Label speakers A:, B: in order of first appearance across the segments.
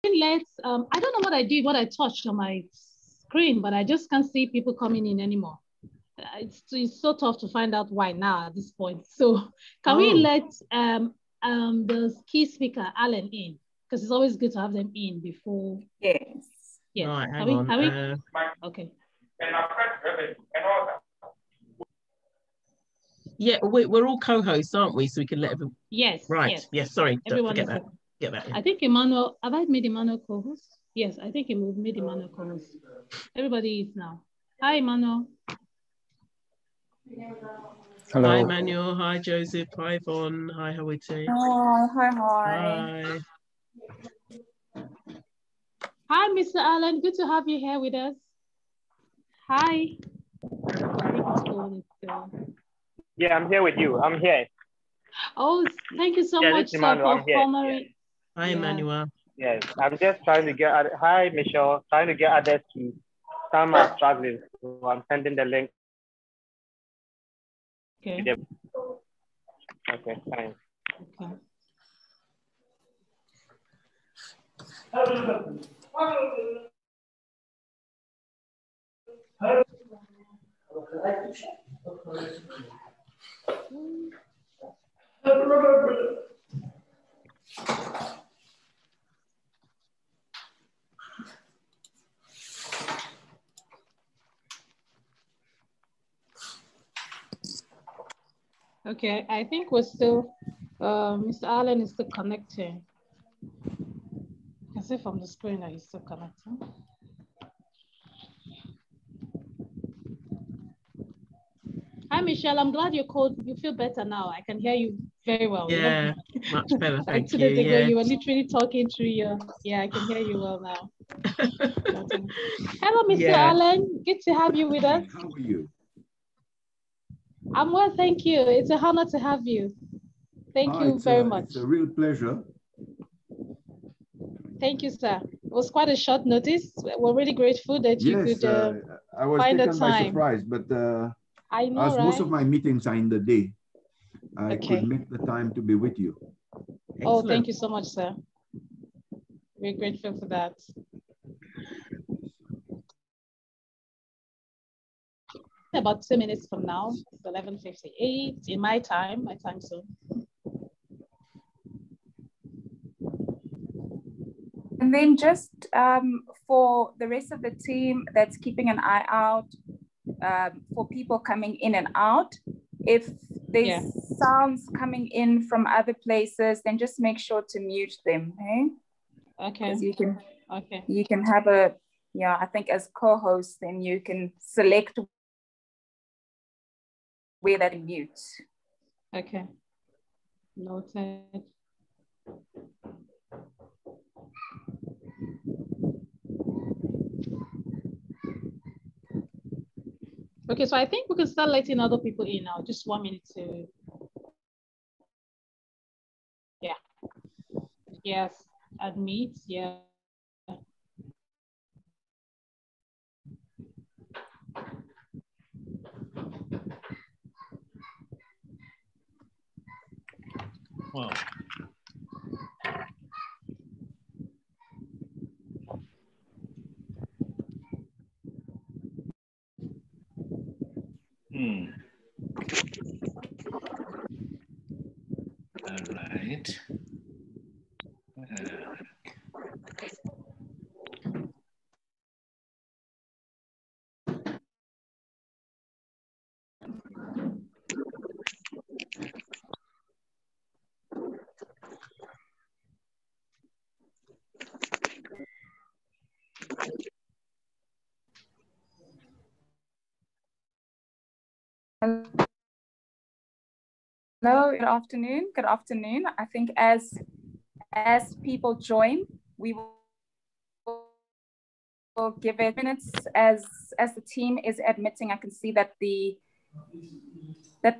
A: let's, I don't know what I did, what I touched on my screen, but I just can't see people coming in anymore. It's so tough to find out why now at this point. So can we let the key speaker, Alan, in? Because it's always good to have them in before.
B: Yes.
A: Yes.
C: Right, hang on.
A: Okay.
C: Yeah, we're all co-hosts, aren't we? So we can let everyone.
A: Yes.
C: Right. Yes. Sorry.
A: Everyone
C: forget that. Get that.
A: I think Emmanuel. Have I made Emmanuel co-host? Yes, I think we've made Emmanuel co-host. Everybody is now. Hi, Emmanuel.
C: Hello. Hi, Emmanuel. Hi, Joseph. Hi, Yvonne. Hi, Hawiti.
B: Oh, hi.
C: Hi.
A: Hi, Mr. Allen. Good to have you here with us. Hi.
D: Yeah, I'm here with you. I'm here.
A: Oh, thank you so much, sir, for honoring.
C: Hi, Emmanuel.
D: Yes, I'm just trying to get. Hi, Michelle. Trying to get others to come are struggling. So I'm sending the link.
A: Okay.
D: Okay, fine.
A: Okay, I think we're still, Mr. Allen is still connecting. I can see from the screen that he's still connecting. Hi, Michelle. I'm glad you called. You feel better now. I can hear you very well.
C: Yeah, much better. Thank
A: like 2 days ago, you were literally talking through your. Yeah, I can hear you well now. Hello, Mr. Allen. Good to have you with us.
E: How are you?
A: I'm well, thank you. It's an honor to have you. Thank you very much.
E: It's a real pleasure.
A: Thank you, sir. It was quite a short notice. We're really grateful that you could
E: I was
A: find the
E: taken
A: time.
E: by surprise, but
A: I know,
E: as most of my meetings are in the day, I could make the time to be with you.
A: Excellent. Oh, thank you so much, sir. We're grateful for that. About 2 minutes from now, it's 11:58 in my time zone.
B: And then just for the rest of the team that's keeping an eye out for people coming in and out, if there's sounds coming in from other places, then just make sure to mute them, okay?
A: Okay.
B: Because you can have a, I think as co-host, then you can select where that mute.
A: Okay. Noted. Okay, so I think we can start letting other people in now. Just 1 minute to. Yeah. Yes. Admit. Yeah.
F: Wow. All right.
B: Hello, good afternoon. Good afternoon. I think as people join, we will give it minutes as the team is admitting. I can see that the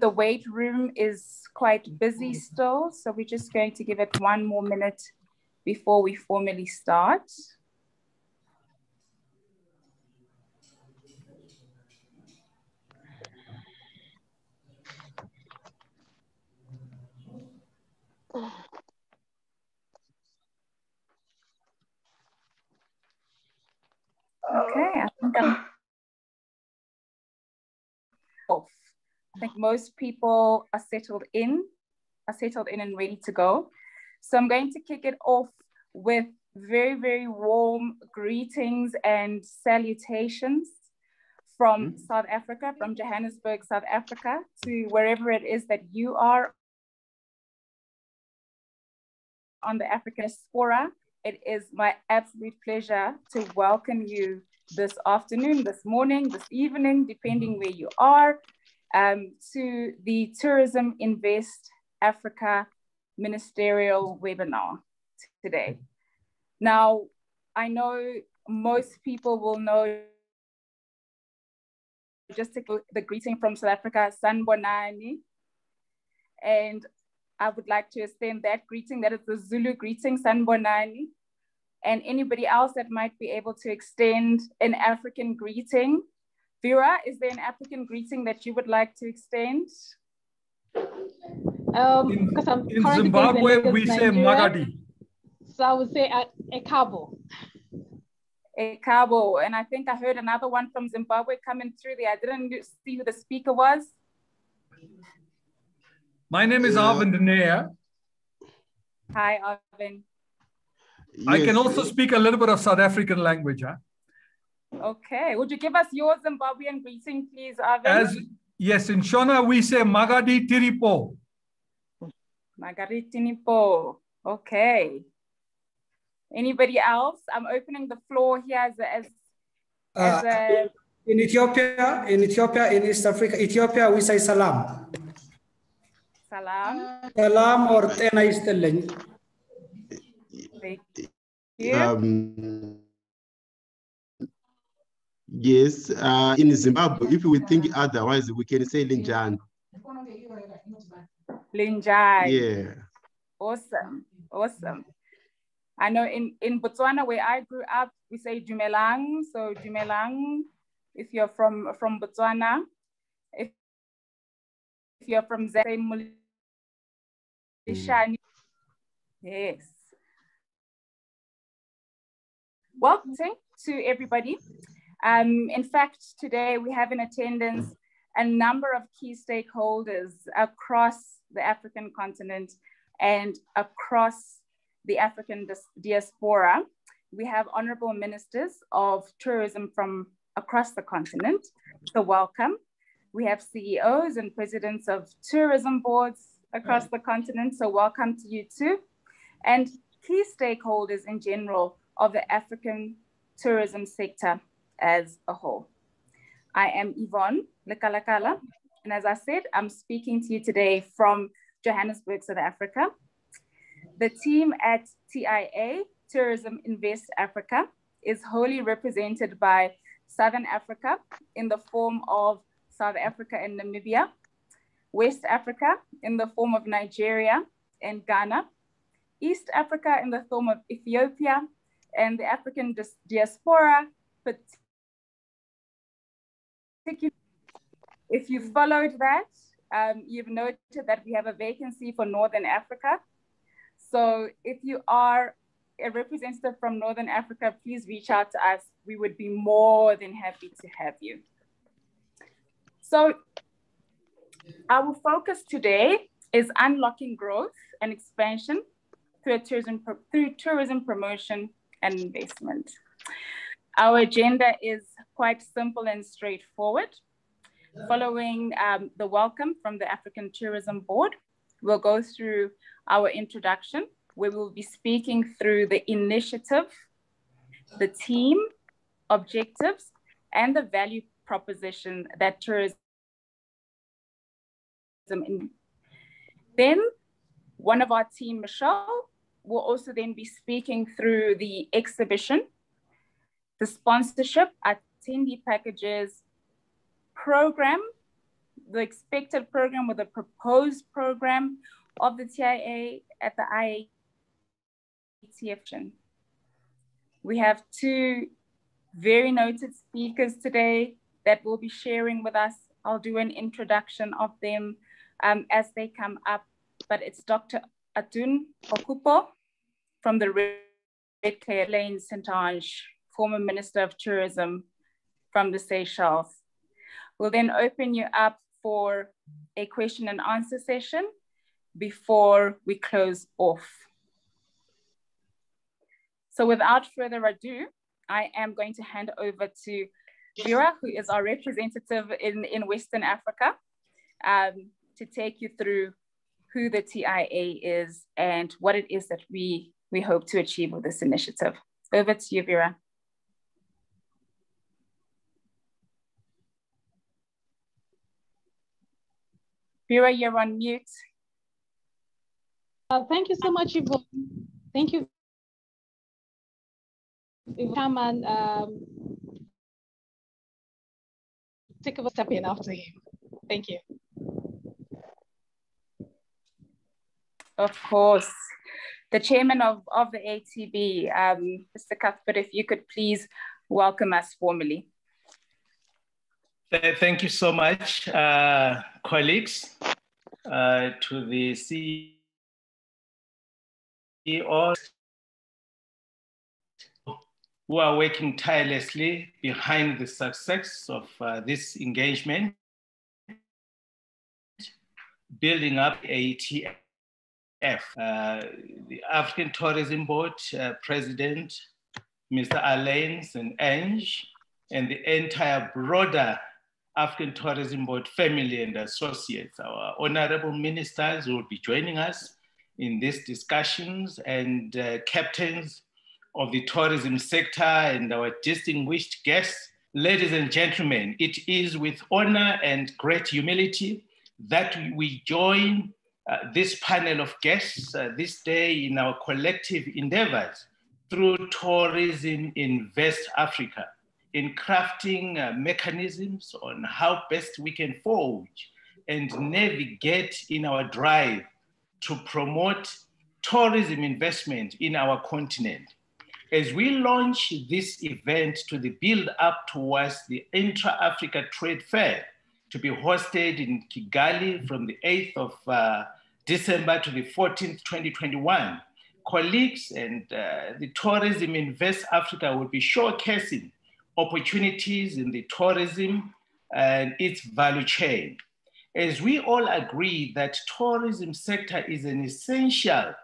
B: wait room is quite busy still. So we're just going to give it 1 more minute before we formally start. Okay, I think most people are settled in and ready to go. So I'm going to kick it off with very, very warm greetings and salutations from South Africa, from Johannesburg, South Africa, to wherever it is that you are on the African diaspora. It is my absolute pleasure to welcome you this afternoon, this morning, this evening, depending where you are, to the Tourism Invest Africa Ministerial webinar today. Now, I know most people will know just the greeting from South Africa, Sanbonani, and I would like to extend that greeting. That is the Zulu greeting, Sanbonani. And anybody else that might be able to extend an African greeting. Vera, is there an African greeting that you would like to extend?
G: Because in Zimbabwe, we say Magadi.
A: So I would say Ekabo.
B: Ekabo. And I think I heard another one from Zimbabwe coming through there. I didn't see who the speaker was.
G: My name is Arvind Naya.
B: Hi, Arvind.
G: Yes. I can also speak a little bit of South African language. Huh?
B: Okay. Would you give us your Zimbabwean greeting, please, Arvind?
G: Yes, in Shona, we say Magadi Tiripo.
B: Magadi Tiripo. Okay. Anybody else? I'm opening the floor here as a...
H: In Ethiopia, in East Africa, Ethiopia, we say Salam.
B: Salam.
H: Salam or Tena Istelling.
B: Thank you.
I: Yes, in Zimbabwe, if we think otherwise, we can say Linjan.
B: Linjai.
I: Yeah.
B: Awesome. Awesome. I know in Botswana, where I grew up, we say Dumelang. So Dumelang, if you're from Botswana. If you're from Zambia, yes. Welcome to everybody. In fact, today we have in attendance a number of key stakeholders across the African continent and across the African diaspora. We have honorable ministers of tourism from across the continent, so welcome. We have CEOs and presidents of tourism boards across the continent, so welcome to you too. And key stakeholders in general of the African tourism sector as a whole. I am Yvonne Lekalakala, and as I said, I'm speaking to you today from Johannesburg, South Africa. The team at TIA, Tourism Invest Africa, is wholly represented by Southern Africa in the form of South Africa and Namibia, West Africa in the form of Nigeria and Ghana, East Africa in the form of Ethiopia, and the African diaspora. But if you followed that, you've noted that we have a vacancy for Northern Africa. So if you are a representative from Northern Africa, please reach out to us. We would be more than happy to have you. So our focus today is unlocking growth and expansion through tourism promotion and investment. Our agenda is quite simple and straightforward. Following the welcome from the African Tourism Board, we'll go through our introduction, where we'll be speaking through the initiative, the team, objectives, and the value proposition that tourism in. Then one of our team, Michelle, will also then be speaking through the exhibition, the sponsorship, attendee packages, program, the expected program or the proposed program of the TIA at the IATF. We have two very noted speakers today that will be sharing with us. I'll do an introduction of them as they come up, but it's Dr. Atun Okupo from the Red Clay Lane St. Ange former Minister of Tourism from the Seychelles. We'll then open you up for a question and answer session before we close off. So without further ado, I am going to hand over to Vera, who is our representative in Western Africa, to take you through who the TIA is and what it is that we hope to achieve with this initiative. Over to you, Vera. Vera, you're on mute.
A: Thank you so much, Yvonne. Thank you. Come and take a step in after him. Thank you.
B: Of course. The chairman of the ATB, Mr. Cuthbert, if you could please welcome us formally.
F: Thank you so much, colleagues, to the CEOs who are working tirelessly behind the success of this engagement, building up ATF. The African Tourism Board President, Mr. Alains and Ange, and the entire broader African Tourism Board family and associates, our honorable ministers who will be joining us in these discussions, and captains of the tourism sector and our distinguished guests. Ladies and gentlemen, it is with honor and great humility that we join this panel of guests this day in our collective endeavors through Tourism in West Africa, in crafting mechanisms on how best we can forge and navigate in our drive to promote tourism investment in our continent. As we launch this event to the build up towards the Intra-African Trade Fair to be hosted in Kigali from the 8th of December to the 14th, 2021, colleagues and the Tourism in West Africa will be showcasing opportunities in the tourism and its value chain. As we all agree that tourism sector is an essential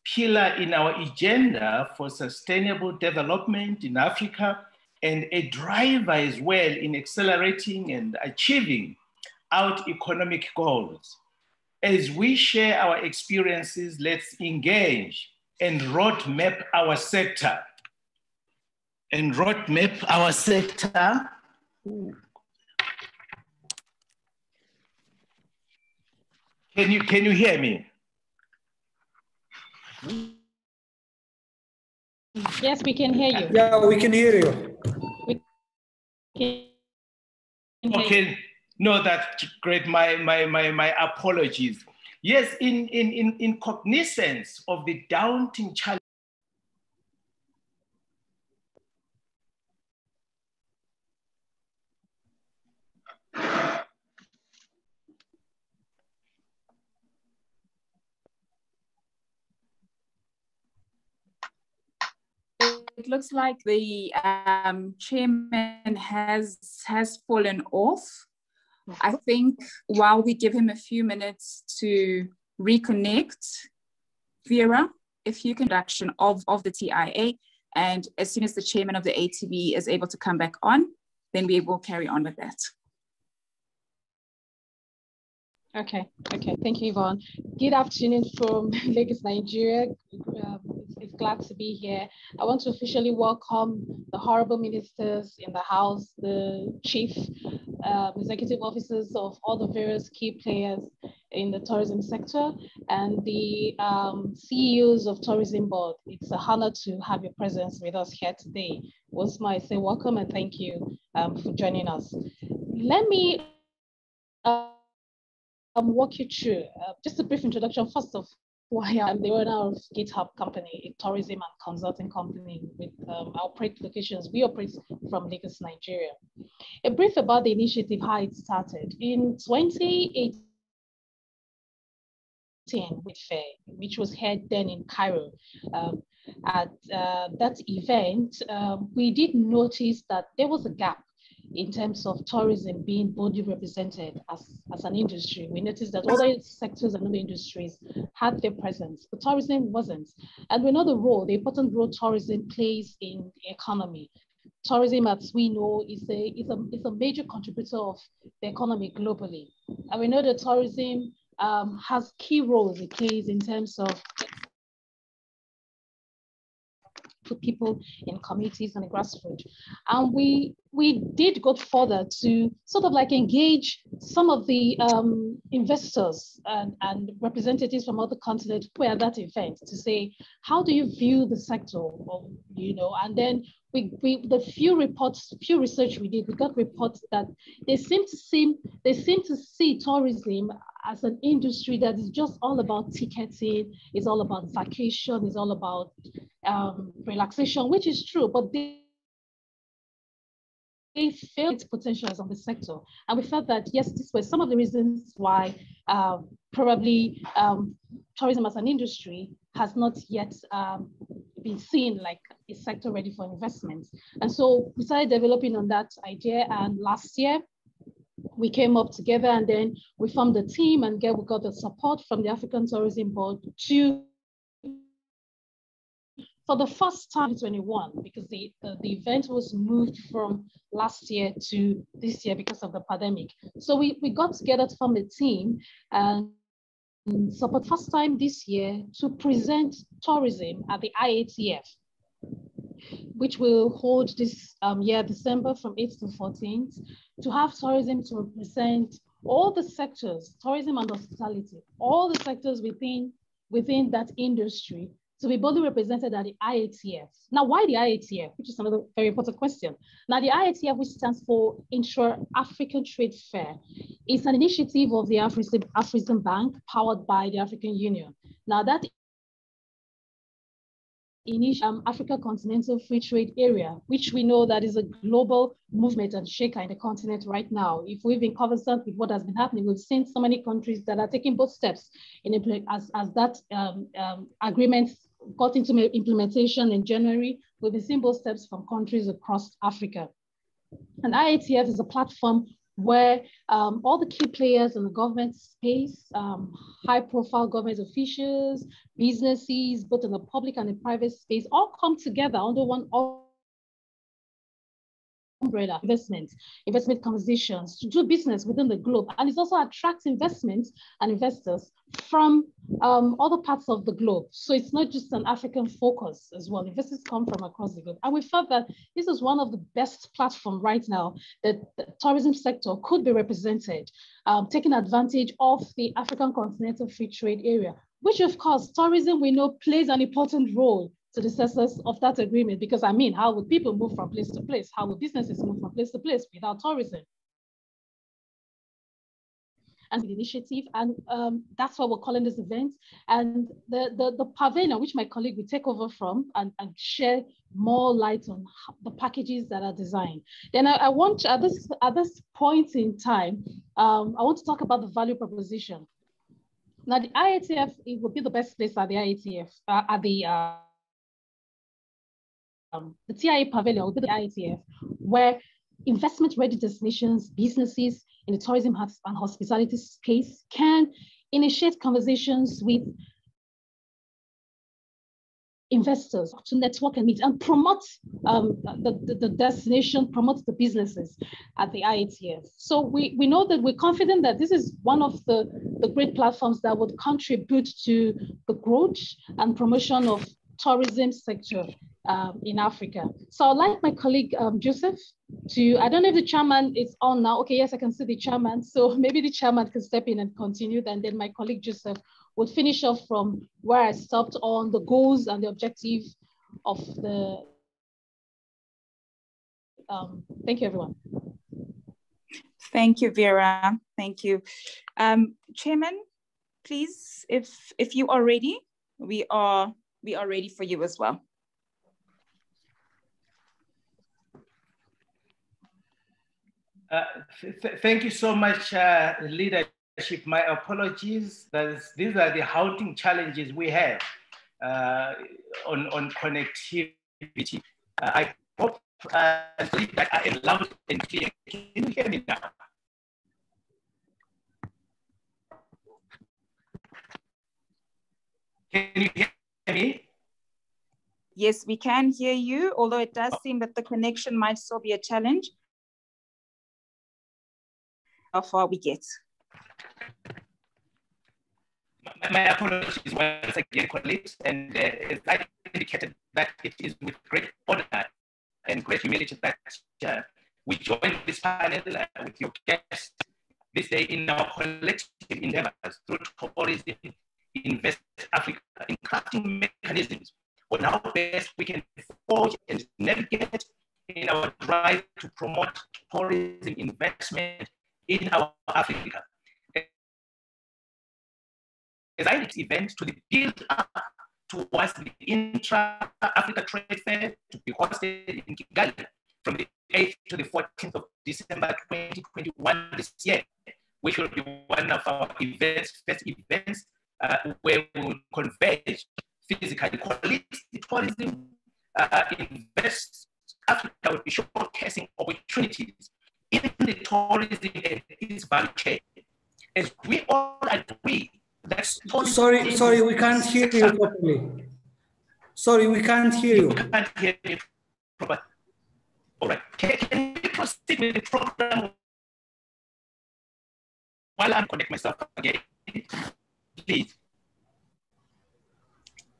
F: pillar in our agenda for sustainable development in Africa and a driver as well in accelerating and achieving our economic goals. As we share our experiences, let's engage and roadmap our sector. And roadmap our sector. Can you hear me?
A: Yes, we can hear you.
H: Yeah, we can hear you.
A: We can hear
F: Okay,
A: you.
F: no, that's great. My apologies. Yes, in cognizance of the daunting challenge.
B: It looks like the chairman has fallen off. I think while we give him a few minutes to reconnect, Vera, if you can introduction of the TIA, and as soon as the chairman of the ATB is able to come back on, then we will carry on with that.
A: Okay, thank you, Yvonne. Good afternoon from Lagos, Nigeria. It's glad to be here. I want to officially welcome the honorable ministers in the house, the chief executive officers of all the various key players in the tourism sector, and the CEOs of tourism board. It's an honor to have your presence with us here today. Once more, I say welcome and thank you for joining us. Let me walk you through just a brief introduction first of who I am. The owner of GitHub Company, a tourism and consulting company with operate locations. We operate from Lagos, Nigeria. A brief about the initiative, how it started. In 2018, with Fair, which was held then in Cairo, at that event, we did notice that there was a gap in terms of tourism being boldly represented as an industry. We noticed that other sectors and other industries had their presence, but tourism wasn't. And we know the important role tourism plays in the economy. Tourism, as we know, is a major contributor of the economy globally. And we know that tourism has key roles it plays in terms of put people in communities and the grassroots. And we did go further to sort of like engage some of the investors and representatives from other continents who were at that event to say, how do you view the sector? Or, you know, and then the few research we did, we got reports that they seem to see tourism as an industry that is just all about ticketing, it's all about vacation, it's all about relaxation, which is true, but they feel its potential as on the sector. And we felt that, yes, these were some of the reasons why probably tourism as an industry has not yet been seen like a sector ready for investment. And so we started developing on that idea, and last year, we came up together and then we formed a team, and we got the support from the African Tourism Board for the first time in 2021, because the event was moved from last year to this year because of the pandemic. So we got together to form a team and so for the first time this year to present tourism at the IATF, which will hold this year, December from 8th to 14th, to have tourism to represent all the sectors, tourism and hospitality, all the sectors within that industry to be boldly represented at the IATF. Now, why the IATF? Which is another very important question. Now, the IATF, which stands for Intra-African Trade Fair, is an initiative of the African Bank powered by the African Union. Now, that Africa Continental Free Trade Area, which we know that is a global movement and shaker in the continent right now. If we've been conversant with what has been happening, we've seen so many countries that are taking both steps in as that agreement got into implementation in January. We've been seeing both steps from countries across Africa. And IATF is a platform where all the key players in the government space, high-profile government officials, businesses, both in the public and the private space, all come together under one umbrella, investment conversations to do business within the globe. And it also attracts investments and investors from other parts of the globe. So it's not just an African focus as well. Investors come from across the globe. And we felt that this is one of the best platforms right now that the tourism sector could be represented, taking advantage of the African Continental Free Trade Area, which of course, tourism we know plays an important role to the success of that agreement, because I mean, how would people move from place to place? How would businesses move from place to place without tourism? And the initiative, and that's what we're calling this event. And the pavilion, which my colleague will take over from and share more light on the packages that are designed. Then I want, at this point in time, I want to talk about the value proposition. Now the IATF, it would be the best place at the IATF, at the TIA pavilion will be the IATF, where investment-ready destinations, businesses in the tourism and hospitality space can initiate conversations with investors to network and meet and promote the destination, promote the businesses at the IATF. So we know that we're confident that this is one of the great platforms that would contribute to the growth and promotion of tourism sector in Africa. So I'd like my colleague Joseph to, I don't know if the chairman is on now. Okay, yes, I can see the chairman. So maybe the chairman can step in and continue, and then my colleague Joseph would finish off from where I stopped on the goals and the objective of the, thank you everyone.
B: Thank you, Vera, thank you. Chairman, please, if you are ready, we are ready for you as well.
F: Thank you so much, leadership. My apologies. These are the haunting challenges we have on connectivity. I hope that I am loud and clear. Can you hear me now? Can you hear me?
B: Yes, we can hear you, although it does seem that the connection might still be a challenge. How far we get.
F: My apologies once again, colleagues, and as I indicated that it is with great honor and great humility that we join this panel with your guests this day in our collective endeavors through tourism in West Africa, in crafting mechanisms on how best we can forge and navigate in our drive to promote tourism investment in our Africa. Design its event to the build up towards the Intra-African Trade Fair to be hosted in Kigali from the 8th to the 14th of December 2021 this year, which will be one of our events, first events where we will converge physically. Holistic tourism invest Africa will be showcasing opportunities in the tourism and its value chain. As we all agree, that's
H: sorry, we can't hear you properly. Sorry, we can't hear you.
F: You can't hear me properly. All right. Can we proceed with the program while I connect myself again, please?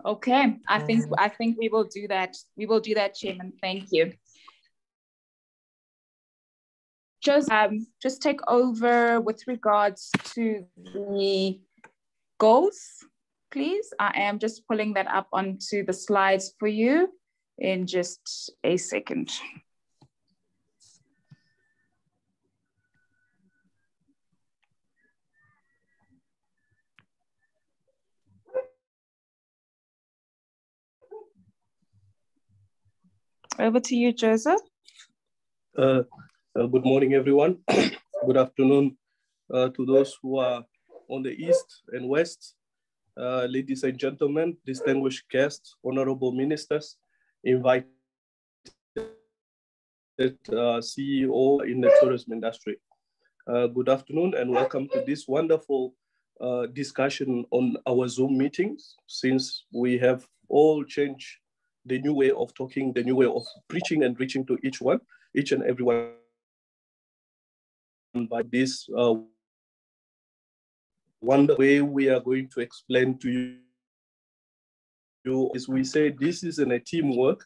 B: Okay, I think we will do that. We will do that, Chairman. Thank you. Just take over with regards to the goals, please. I am just pulling that up onto the slides for you in just a second. Over to you, Joseph.
J: Good morning, everyone. Good afternoon to those who are on the East and West. Ladies and gentlemen, distinguished guests, honorable ministers, invited CEO in the tourism industry. Good afternoon and welcome to this wonderful discussion on our Zoom meetings, since we have all changed the new way of talking, the new way of preaching and reaching to each and everyone by this wonderful way we are going to explain to you. As we say, this isn't a teamwork,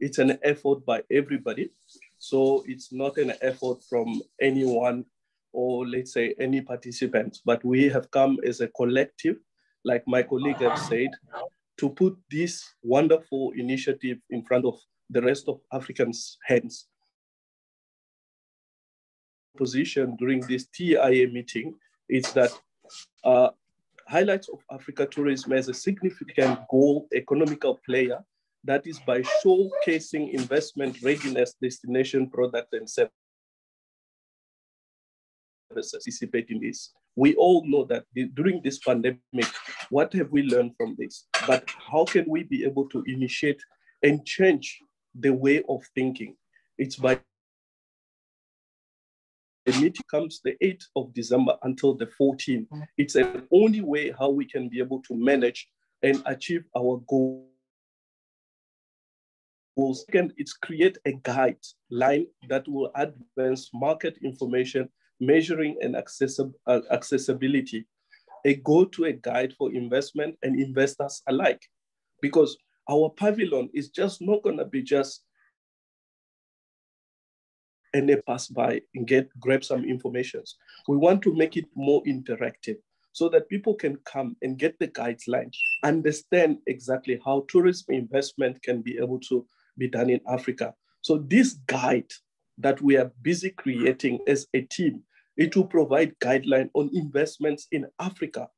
J: it's an effort by everybody. So it's not an effort from anyone or let's say any participant, but we have come as a collective, like my colleague have said, to put this wonderful initiative in front of the rest of Africans' hands. Position during this TIA meeting is that highlights of Africa tourism as a significant goal economical player, that is by showcasing investment readiness, destination, product, and services. Participate in this. We all know that during this pandemic, what have we learned from this? But how can we be able to initiate and change the way of thinking? It's by the meeting comes the 8th of December until the 14th. It's the only way how we can be able to manage and achieve our goals. Second, it's create a guideline that will advance market information, measuring and accessibility, a go-to guide for investment and investors alike. Because our pavilion is just not gonna be just and they pass by and grab some information. We want to make it more interactive so that people can come and get the guidelines, understand exactly how tourism investment can be able to be done in Africa. So this guide that we are busy creating as a team, it will provide guidelines on investments in Africa.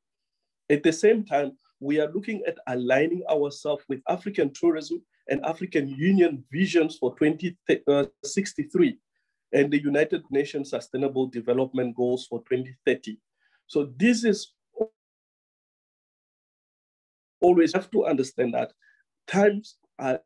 J: At the same time, we are looking at aligning ourselves with African tourism and African Union visions for 2063 and the United Nations Sustainable Development Goals for 2030. So this is always have to understand that times are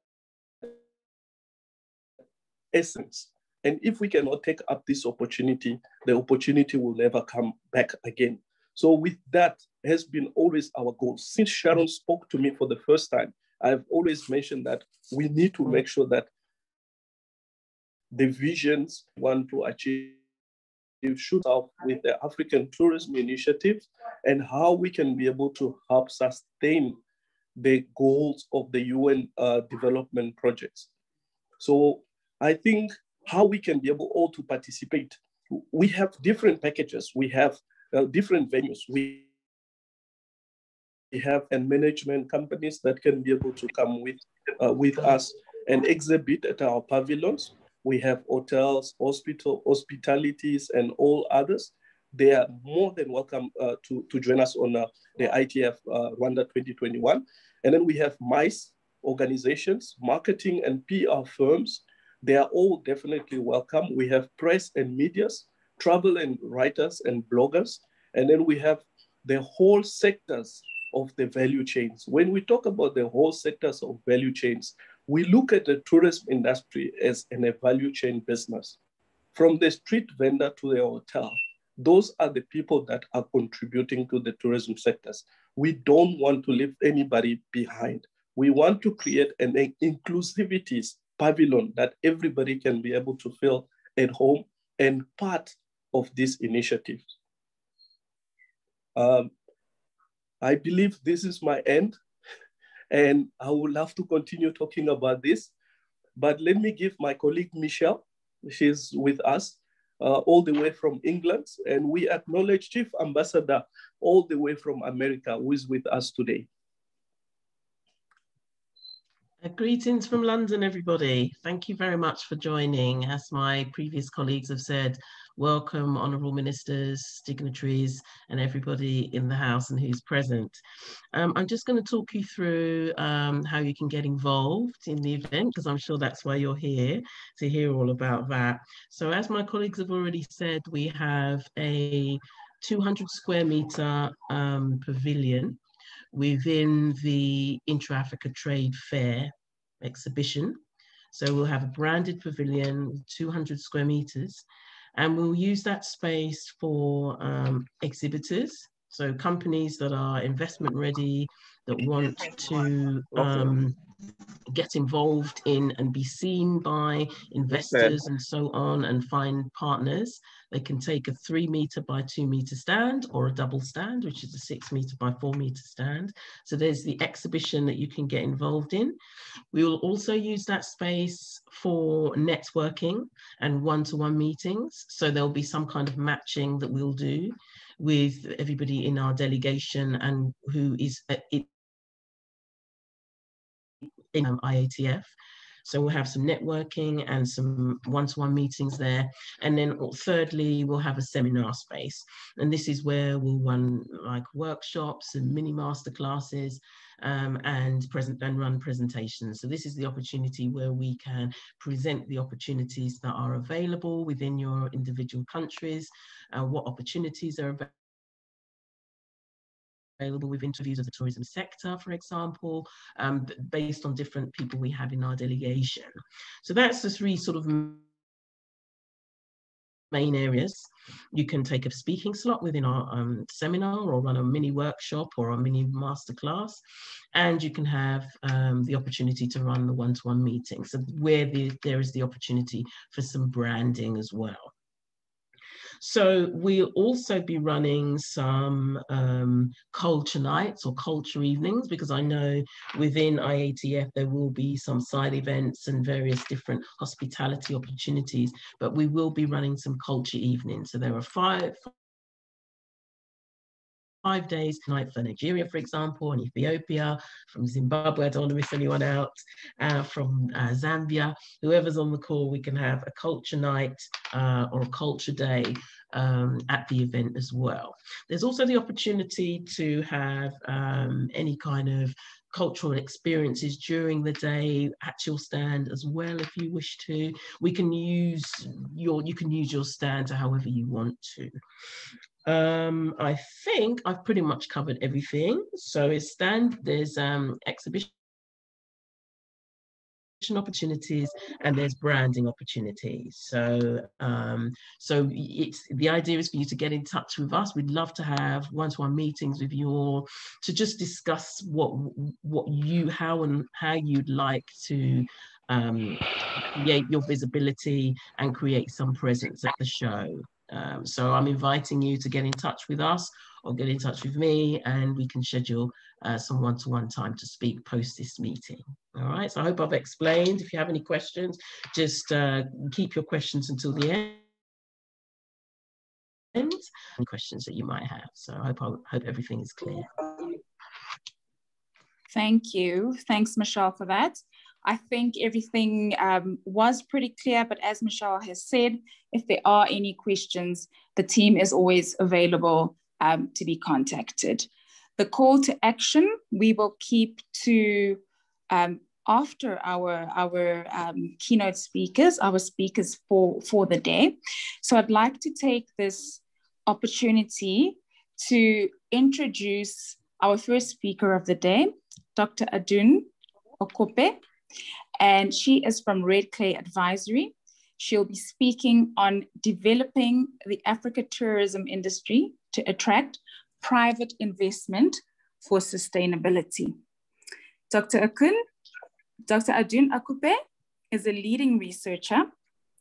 J: essence. And if we cannot take up this opportunity, the opportunity will never come back again. So with that has been always our goal. Since Sharon spoke to me for the first time, I've always mentioned that we need to make sure that the visions we want to achieve should help with the African Tourism Initiative and how we can be able to help sustain the goals of the UN development projects. So I think how we can be able all to participate. We have different packages. We have different venues. We have and management companies that can be able to come with us and exhibit at our pavilions. We have hotels, hospitalities, and all others. They are more than welcome to join us on the IATF Rwanda 2021. And then we have MICE organizations, marketing and PR firms. They are all definitely welcome. We have press and medias, travel and writers and bloggers. And then we have the whole sectors of the value chains. When we talk about the whole sectors of value chains, we look at the tourism industry as a value chain business. From the street vendor to the hotel, those are the people that are contributing to the tourism sectors. We don't want to leave anybody behind. We want to create an inclusivity pavilion that everybody can be able to feel at home and part of this initiative. I believe this is my end, and I would love to continue talking about this, but let me give my colleague Michelle. She's with us all the way from England, and we acknowledge Chief Ambassador all the way from America who is with us today.
C: Greetings from London, everybody. Thank you very much for joining. As my previous colleagues have said, welcome honourable ministers, dignitaries, and everybody in the house and who's present. I'm just going to talk you through how you can get involved in the event, because I'm sure that's why you're here, to hear all about that. So as my colleagues have already said, we have a 200 square metre pavilion within the Intra-African Trade Fair exhibition. So we'll have a branded pavilion with 200 square meters, and we'll use that space for exhibitors. So companies that are investment ready, that want to get involved in and be seen by investors and so on, and find partners. They can take a 3 meter by 2 meter stand or a double stand, which is a 6 meter by 4 meter stand. So there's the exhibition that you can get involved in. We will also use that space for networking and one-to-one meetings. So there'll be some kind of matching that we'll do with everybody in our delegation and who is in IATF. So we'll have some networking and some one-to-one meetings there. And then thirdly, we'll have a seminar space. And this is where we'll run like workshops and mini masterclasses and run presentations. So this is the opportunity where we can present the opportunities that are available within your individual countries, what opportunities are available with interviews of the tourism sector, for example, based on different people we have in our delegation. So that's the 3 sort of main areas. You can take a speaking slot within our seminar, or run a mini workshop or a mini masterclass, and you can have the opportunity to run the one-to-one meetings, so where there is the opportunity for some branding as well. So we'll also be running some culture nights or culture evenings, because I know within IATF there will be some side events and various different hospitality opportunities, but we will be running some culture evenings. So there are 5 days tonight for Nigeria, for example, and Ethiopia, from Zimbabwe, I don't want to miss anyone out, from Zambia. Whoever's on the call, we can have a culture night or a culture day at the event as well. There's also the opportunity to have any kind of cultural experiences during the day at your stand as well, if you wish to. You can use your stand to however you want to. I think I've pretty much covered everything. So there's exhibition opportunities and there's branding opportunities. So the idea is for you to get in touch with us. We'd love to have one-to-one meetings with you all to just discuss how you'd like to create your visibility and create some presence at the show. So I'm inviting you to get in touch with us or get in touch with me, and we can schedule some one-to-one time to speak post this meeting. All right, so I hope I've explained. If you have any questions, just keep your questions until the end. Any questions that you might have. So I hope everything is clear.
B: Thank you. Thanks, Michelle, for that. I think everything was pretty clear, but as Michelle has said, if there are any questions, the team is always available to be contacted. The call to action, we will keep to after our keynote speakers, our speakers for the day. So I'd like to take this opportunity to introduce our first speaker of the day, Dr. Adun Okope, and she is from Red Clay Advisory. She'll be speaking on developing the Africa tourism industry to attract private investment for sustainability. Dr. Adun Okope is a leading researcher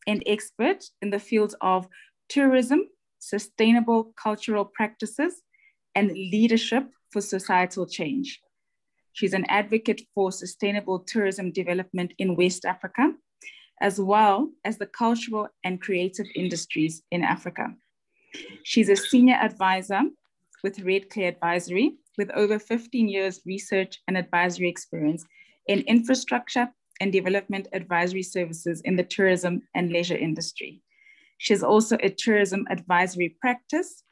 B: and expert in the fields of tourism, sustainable cultural practices, and leadership for societal change. She's an advocate for sustainable tourism development in West Africa, as well as the cultural and creative industries in Africa. She's a senior advisor with Red Clay Advisory, with over 15 years research and advisory experience in infrastructure and development advisory services in the tourism and leisure industry. She's also a tourism advisory practice,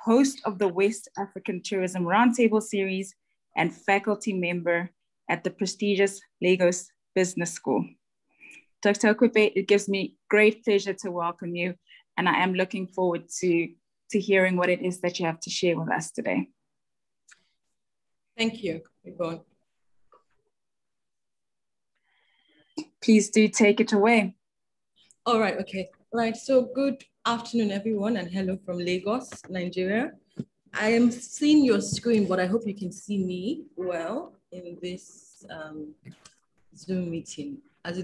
B: host of the West African Tourism Roundtable Series, and faculty member at the prestigious Lagos Business School. Dr. Okope, it gives me great pleasure to welcome you, and I am looking forward to hearing what it is that you have to share with us today.
K: Thank you, Yvonne.
B: Please do take it away.
K: All right, okay. Right, so good afternoon, everyone, and hello from Lagos, Nigeria. I am seeing your screen, but I hope you can see me well in this Zoom meeting.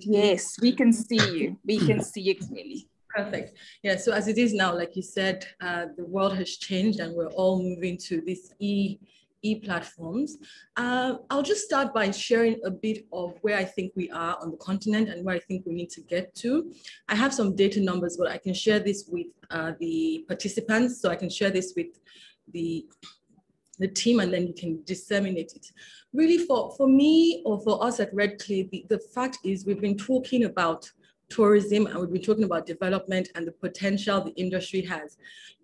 B: Yes, we can see you. We can see you clearly.
K: Perfect. Yeah, so as it is now, like you said, the world has changed and we're all moving to these e-platforms. I'll just start by sharing a bit of where I think we are on the continent and where I think we need to get to. I have some data numbers, but I can share this with the participants. So I can share this with the team, and then you can disseminate it. Really, for me or for us at Red Clay, the fact is we've been talking about tourism and we've been talking about development and the potential the industry has.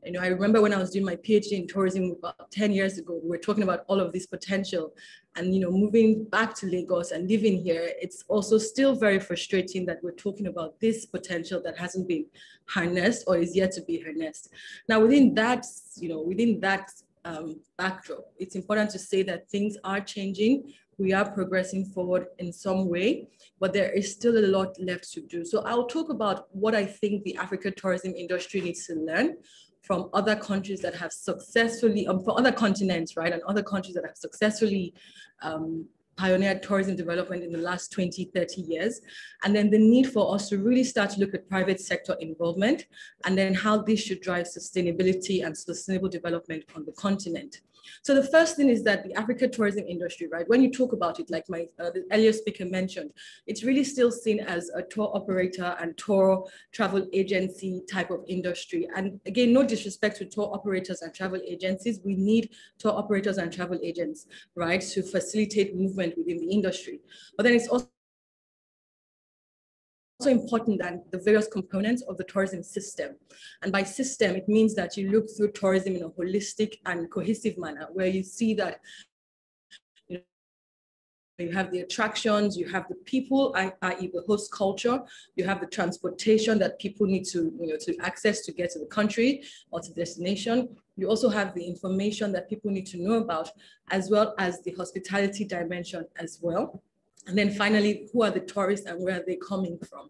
K: You know, I remember when I was doing my PhD in tourism about 10 years ago, we were talking about all of this potential. And, you know, moving back to Lagos and living here, it's also still very frustrating that we're talking about this potential that hasn't been harnessed or is yet to be harnessed. Now, within that, you know, backdrop, it's important to say that things are changing. We are progressing forward in some way, but there is still a lot left to do. So I'll talk about what I think the Africa tourism industry needs to learn from other countries that have successfully, from other continents, right? And other countries that have successfully pioneered tourism development in the last 20, 30 years. And then the need for us to really start to look at private sector involvement and then how this should drive sustainability and sustainable development on the continent. So the first thing is that the Africa tourism industry, right? When you talk about it, like the earlier speaker mentioned, it's really still seen as a tour operator and tour travel agency type of industry. And again, no disrespect to tour operators and travel agencies. We need tour operators and travel agents, right, to facilitate movement within the industry. But then it's also important that the various components of the tourism system. And by system, it means that you look through tourism in a holistic and cohesive manner, where you see that You have the attractions, you have the people, i.e. the host culture, you have the transportation that people need to, to access to get to the country or to destination. You also have the information that people need to know about, as well as the hospitality dimension as well. And then finally, who are the tourists and where are they coming from?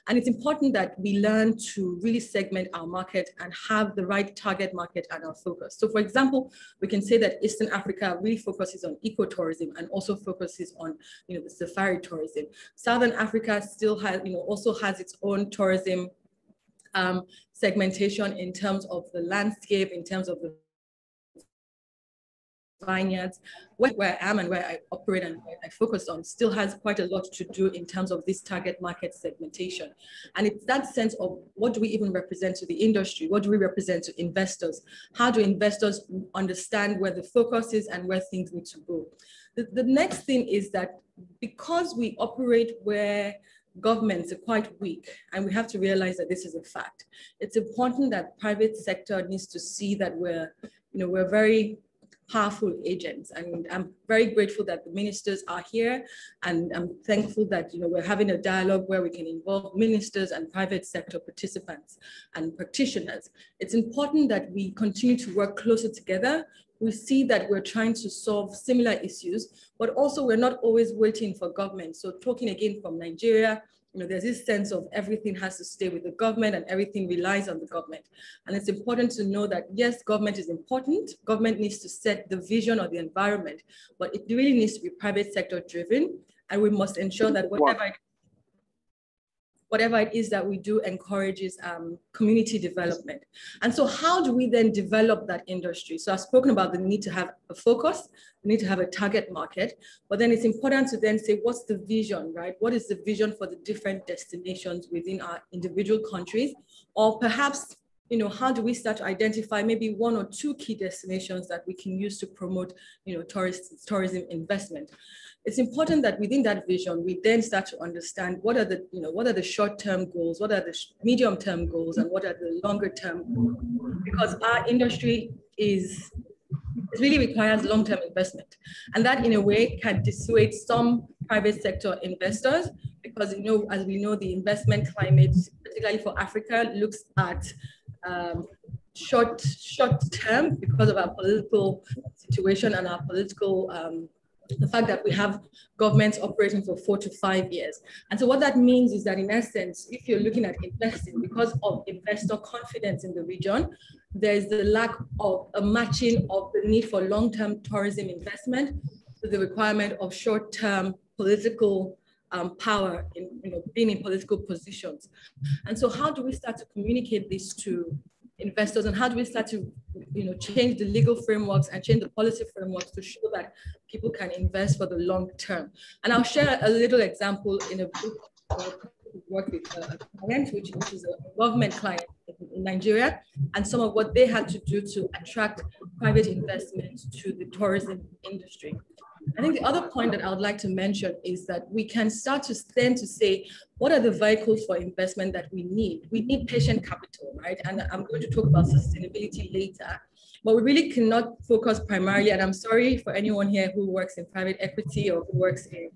K: And it's important that we learn to really segment our market and have the right target market and our focus. So for example, we can say that Eastern Africa really focuses on ecotourism and also focuses on, the safari tourism. Southern Africa still has, also has its own tourism segmentation in terms of the landscape, in terms of the vineyards. Where I am and where I operate and where I focus on still has quite a lot to do in terms of this target market segmentation. And it's that sense of what do we even represent to the industry? What do we represent to investors? How do investors understand where the focus is and where things need to go? The next thing is that because we operate where governments are quite weak, and we have to realize that this is a fact, it's important that private sector needs to see that we're very powerful agents. And I'm very grateful that the ministers are here, and I'm thankful that we're having a dialogue where we can involve ministers and private sector participants and practitioners. It's important that we continue to work closer together. We see that we're trying to solve similar issues, but also we're not always waiting for government. So talking again from Nigeria, there's this sense of everything has to stay with the government and everything relies on the government. And it's important to know that, yes, government is important. Government needs to set the vision or the environment, but it really needs to be private sector driven. And we must ensure that whatever it is that we do encourages community development. And so how do we then develop that industry? So I've spoken about the need to have a focus, we need to have a target market, but then it's important to then say, what's the vision, right? What is the vision for the different destinations within our individual countries? Or perhaps, how do we start to identify maybe one or two key destinations that we can use to promote, tourism investment? It's important that within that vision, we then start to understand what are the short-term goals, what are the medium-term goals, and what are the longer-term goals? Because our industry really requires long-term investment. And that in a way can dissuade some private sector investors because, as we know, the investment climate, particularly for Africa, looks at short term because of our political situation and our political the fact that we have governments operating for 4 to 5 years. And so what that means is that in essence, if you're looking at investing, because of investor confidence in the region, there's the lack of a matching of the need for long-term tourism investment to the requirement of short-term political power in being in political positions. And so how do we start to communicate this to investors, and how do we start to change the legal frameworks and change the policy frameworks to show that people can invest for the long term? And I'll share a little example in a book work with a client, which is a government client in Nigeria, and some of what they had to do to attract private investment to the tourism industry. I think the other point that I would like to mention is that we can start to stand to say, what are the vehicles for investment that we need? We need patient capital, right? And I'm going to talk about sustainability later, but we really cannot focus primarily, and I'm sorry for anyone here who works in private equity or who works in,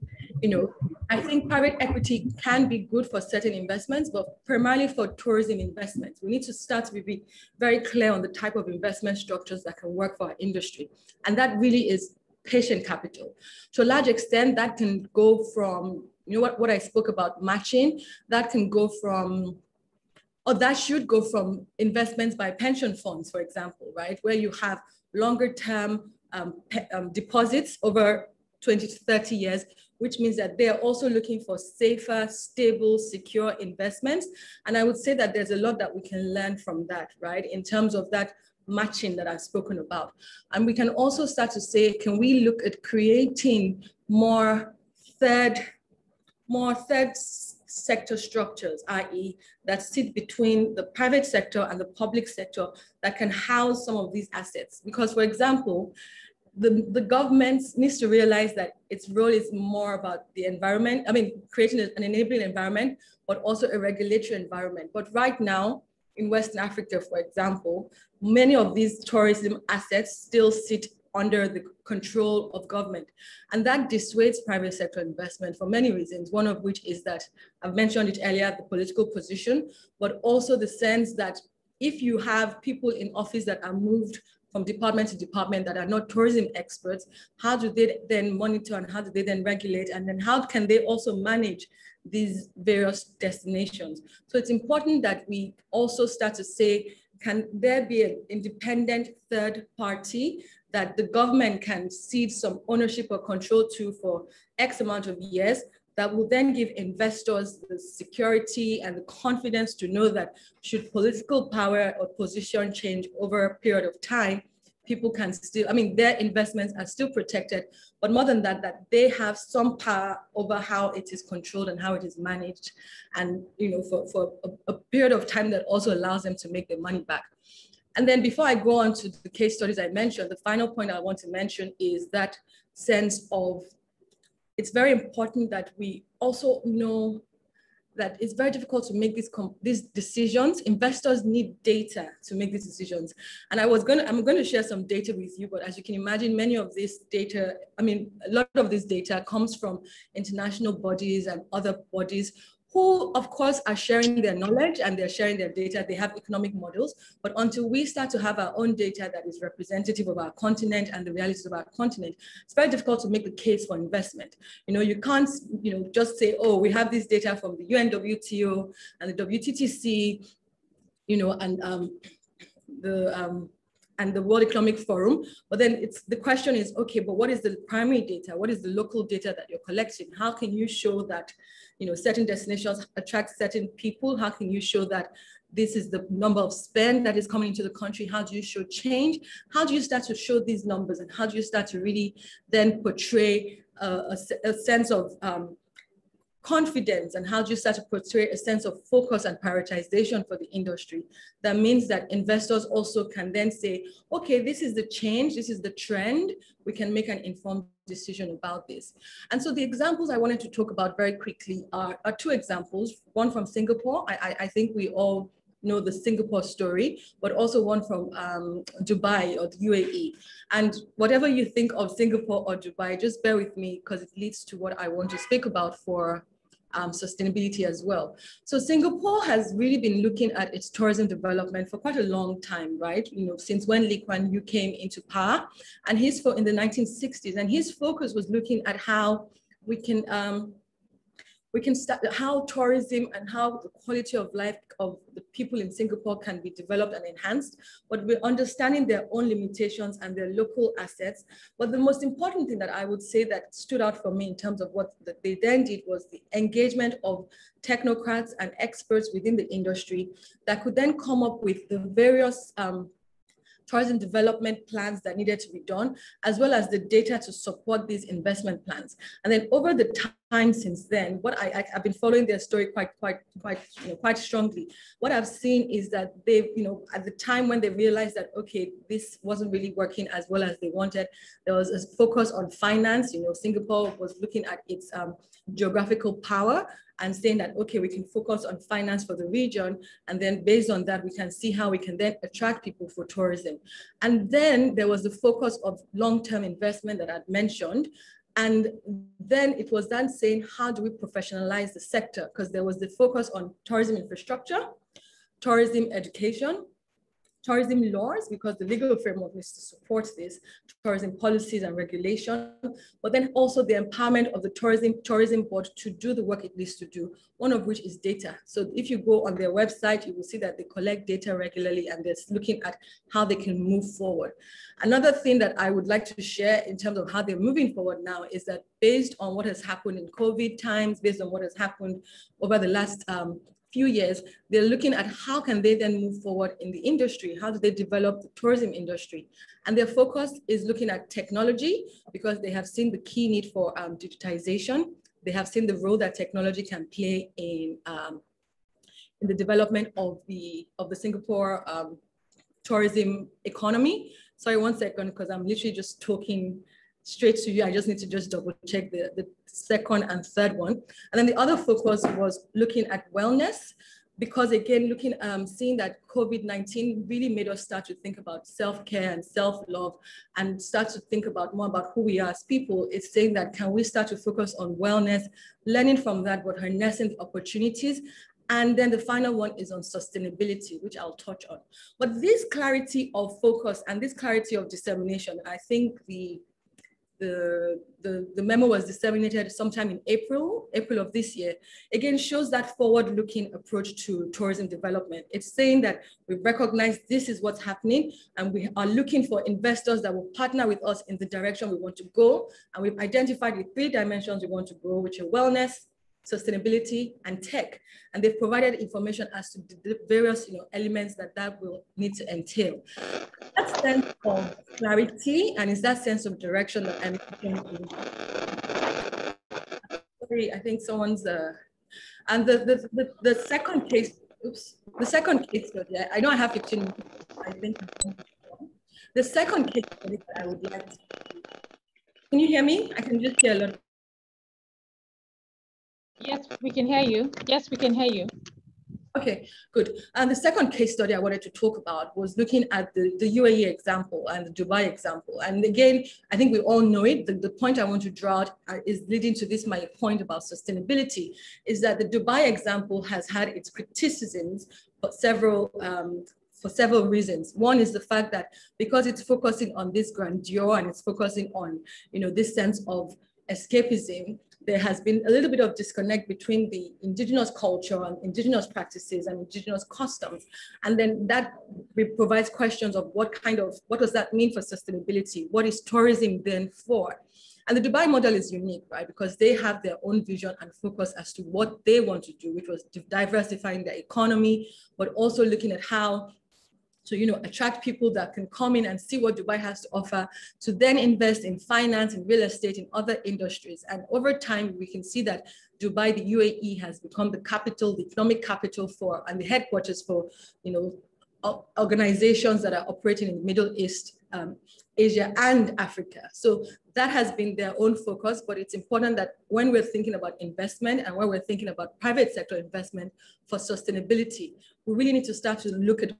K: I think private equity can be good for certain investments, but primarily for tourism investments. We need to start to be very clear on the type of investment structures that can work for our industry. And that really is patient capital. To a large extent, that can go from, what I spoke about matching, that can go from, or that should go from investments by pension funds, for example, right? Where you have longer term deposits over 20 to 30 years, which means that they are also looking for safer, stable, secure investments. And I would say that there's a lot that we can learn from that, right? In terms of that matching that I've spoken about. And we can also start to say, can we look at creating more third sector structures, i.e. that sit between the private sector and the public sector that can house some of these assets? Because, for example, the government needs to realize that its role is more about the environment, creating an enabling environment, but also a regulatory environment. But right now, in Western Africa, for example, many of these tourism assets still sit under the control of government. And that dissuades private sector investment for many reasons, one of which is that, I've mentioned it earlier, the political position, but also the sense that if you have people in office that are moved from department to department that are not tourism experts, how do they then monitor and how do they then regulate? And then how can they also manage these various destinations? So it's important that we also start to say, can there be an independent third party that the government can cede some ownership or control to for X amount of years, that will then give investors the security and the confidence to know that should political power or position change over a period of time, people can still, I mean, their investments are still protected, but more than that, that they have some power over how it is controlled and how it is managed. And, you know, for a period of time that also allows them to make their money back. And then before I go on to the case studies I mentioned, the final point I want to mention is that sense of, it's very important that we also know that it's very difficult to make these decisions. Investors need data to make these decisions. And I'm going to share some data with you, but as you can imagine, many of this data, I mean, a lot of this data comes from international bodies and other bodies who, of course, are sharing their knowledge and they're sharing their data. They have economic models, but until we start to have our own data that is representative of our continent and the realities of our continent, it's very difficult to make the case for investment. You know, you can't, you know, just say, oh, we have this data from the UNWTO and the WTTC, you know, and the World Economic Forum. But then the question is, okay, but what is the primary data? What is the local data that you're collecting? How can you show that, you know, certain destinations attract certain people? How can you show that this is the number of spend that is coming into the country? How do you show change? How do you start to show these numbers? And how do you start to really then portray a sense of confidence, and how do you start to portray a sense of focus and prioritization for the industry? That means that investors also can then say, okay, this is the change, this is the trend, we can make an informed decision about this. And so the examples I wanted to talk about very quickly are two examples, one from Singapore. I think we all know the Singapore story, but also one from Dubai or the UAE. And whatever you think of Singapore or Dubai, just bear with me because it leads to what I want to speak about for sustainability as well. So Singapore has really been looking at its tourism development for quite a long time, right? You know, since when Lee Kuan Yew came into power, and in the 1960s, and his focus was looking at how we can start, how tourism and how the quality of life of the people in Singapore can be developed and enhanced, but we're understanding their own limitations and their local assets. But the most important thing that I would say that stood out for me in terms of what they then did was the engagement of technocrats and experts within the industry that could then come up with the various tourism development plans that needed to be done, as well as the data to support these investment plans. And then over the time since then, what I've been following their story quite strongly. What I've seen is that they've, you know, at the time when they realized that, okay, this wasn't really working as well as they wanted, there was a focus on finance. You know, Singapore was looking at its geographical power and saying that, okay, we can focus on finance for the region. And then based on that, we can see how we can then attract people for tourism. And then there was the focus of long-term investment that I'd mentioned. And then it was then saying, how do we professionalize the sector? Because there was the focus on tourism infrastructure, tourism education, tourism laws, because the legal framework needs to support this, tourism policies and regulation, but then also the empowerment of the tourism board to do the work it needs to do, one of which is data. So if you go on their website, you will see that they collect data regularly and they're looking at how they can move forward. Another thing that I would like to share in terms of how they're moving forward now is that based on what has happened in COVID times, based on what has happened over the last few years, they're looking at how can they then move forward in the industry? How do they develop the tourism industry? And their focus is looking at technology because they have seen the key need for digitization. They have seen the role that technology can play in the development of the Singapore tourism economy. Sorry, 1 second, because I'm literally just talking straight to you. I just need to just double check the second and third one. And then the other focus was looking at wellness, because again, seeing that COVID-19 really made us start to think about self-care and self-love and start to think about more about who we are as people. It's saying that, can we start to focus on wellness, learning from that, what harnessing opportunities. And then the final one is on sustainability, which I'll touch on. But this clarity of focus and this clarity of dissemination, I think the memo was disseminated sometime in April of this year, again shows that forward-looking approach to tourism development. It's saying that we recognize this is what's happening and we are looking for investors that will partner with us in the direction we want to go. And we've identified the 3 dimensions we want to grow, which are wellness, sustainability, and tech. And they've provided information as to the various elements that will need to entail. That sense of clarity and is that sense of direction that I'm thinking. Sorry, I think someone's and the second case, the second case study, I know I have 15 minutes, I think. The second case study that I would like to, can you hear me? I can just hear a lot.
A: Yes, we can hear you. Yes, we can hear you.
K: Okay, good. And the second case study I wanted to talk about was looking at the UAE example and the Dubai example. And again, I think we all know it. The point I want to draw out is leading to this, my point about sustainability, is that the Dubai example has had its criticisms for several reasons. One is the fact that because it's focusing on this grandeur and it's focusing on, this sense of escapism, there has been a little bit of disconnect between the indigenous culture and indigenous practices and indigenous customs. And then that provides questions of what does that mean for sustainability? What is tourism then for? And the Dubai model is unique, right? Because they have their own vision and focus as to what they want to do, which was diversifying their economy, but also looking at how to attract people that can come in and see what Dubai has to offer, to then invest in finance and real estate in other industries. And over time, we can see that Dubai, the UAE, has become the capital, the economic capital for, and the headquarters for, organizations that are operating in the Middle East, Asia, and Africa. So that has been their own focus, but it's important that when we're thinking about investment and when we're thinking about private sector investment for sustainability, we really need to start to look at.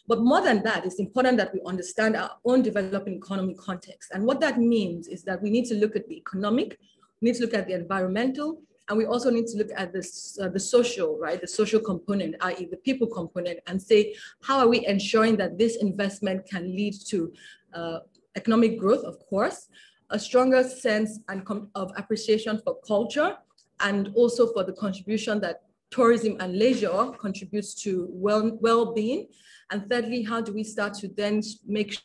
K: But more than that, it's important that we understand our own developing economy context. And what that means is that we need to look at the economic, we need to look at the environmental, and we also need to look at this, the social, right? The social component, i.e. the people component, and say, how are we ensuring that this investment can lead to economic growth, of course, a stronger sense of appreciation for culture, and also for the contribution that tourism and leisure contributes to well-being. And thirdly, how do we start to then make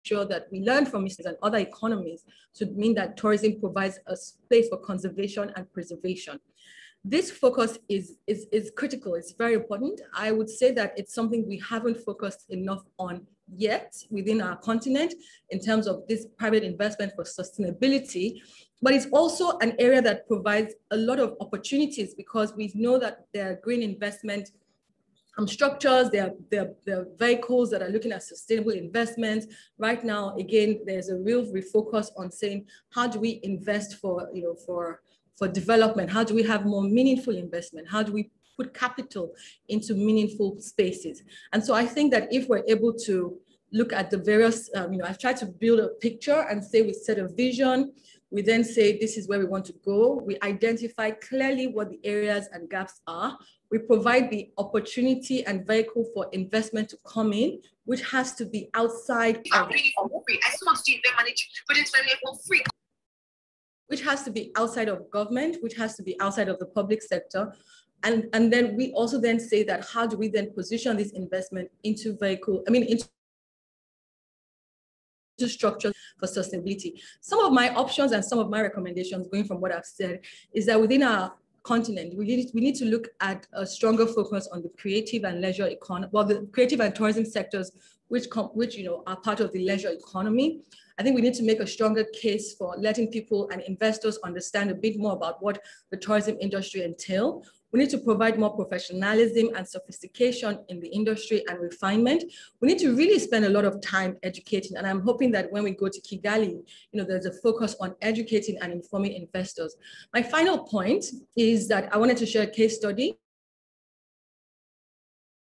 K: sure that we learn from mistakes and other economies to mean that tourism provides a space for conservation and preservation. This focus is critical, it's very important. I would say that it's something we haven't focused enough on yet within our continent in terms of this private investment for sustainability, but it's also an area that provides a lot of opportunities because we know that there are green investment structures, there are vehicles that are looking at sustainable investments. Right now, again, there's a real refocus on saying, how do we invest for development? How do we have more meaningful investment? How do we put capital into meaningful spaces? And so I think that if we're able to look at the various, I've tried to build a picture and say we set a vision, we then say this is where we want to go. We identify clearly what the areas and gaps are. We provide the opportunity and vehicle for investment to come in, which has to be outside of which has to be outside of government, which has to be outside of the public sector. And then we also then say that how do we then position this investment into into structures for sustainability. Some of my options and some of my recommendations going from what I've said is that within our continent, we need to look at a stronger focus on the creative and leisure economy, well, the creative and tourism sectors, which are part of the leisure economy. I think we need to make a stronger case for letting people and investors understand a bit more about what the tourism industry entails. We need to provide more professionalism and sophistication in the industry and refinement. We need to really spend a lot of time educating. And I'm hoping that when we go to Kigali, there's a focus on educating and informing investors. My final point is that I wanted to share a case study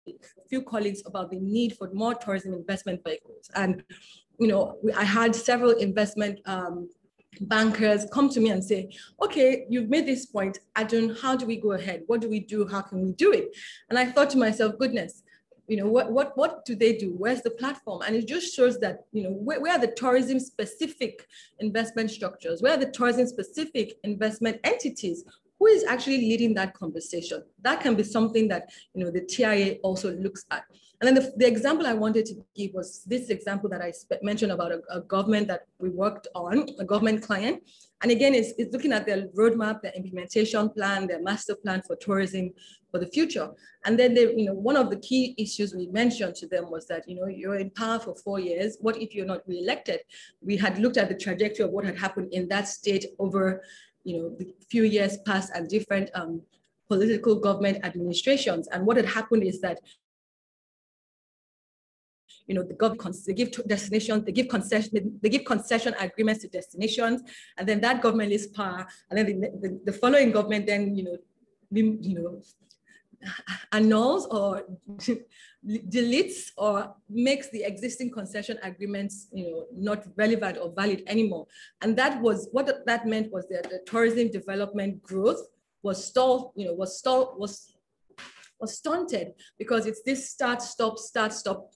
K: with a few colleagues about the need for more tourism investment vehicles. And, I had several investment bankers come to me and say, okay, you've made this point, Adun, how do we go ahead? What do we do? How can we do it? And I thought to myself, goodness, what do they do? Where's the platform? And it just shows that, where are the tourism specific investment structures? Where are the tourism specific investment entities? Who is actually leading that conversation? That can be something that, the TIA also looks at. And then the example I wanted to give was this example that I mentioned about a government that we worked on, a government client. And again, it's looking at their roadmap, their implementation plan, their master plan for tourism for the future. And then one of the key issues we mentioned to them was that, you're in power for 4 years. What if you're not reelected? We had looked at the trajectory of what had happened in that state over the few years past and different political government administrations. And what had happened is that the government, they give destinations, they give concession agreements to destinations, and then that government leaves power, and then the following government then annuls or deletes or makes the existing concession agreements not relevant or valid anymore. And that was what that meant was that the tourism development growth was stunted because it's this start, stop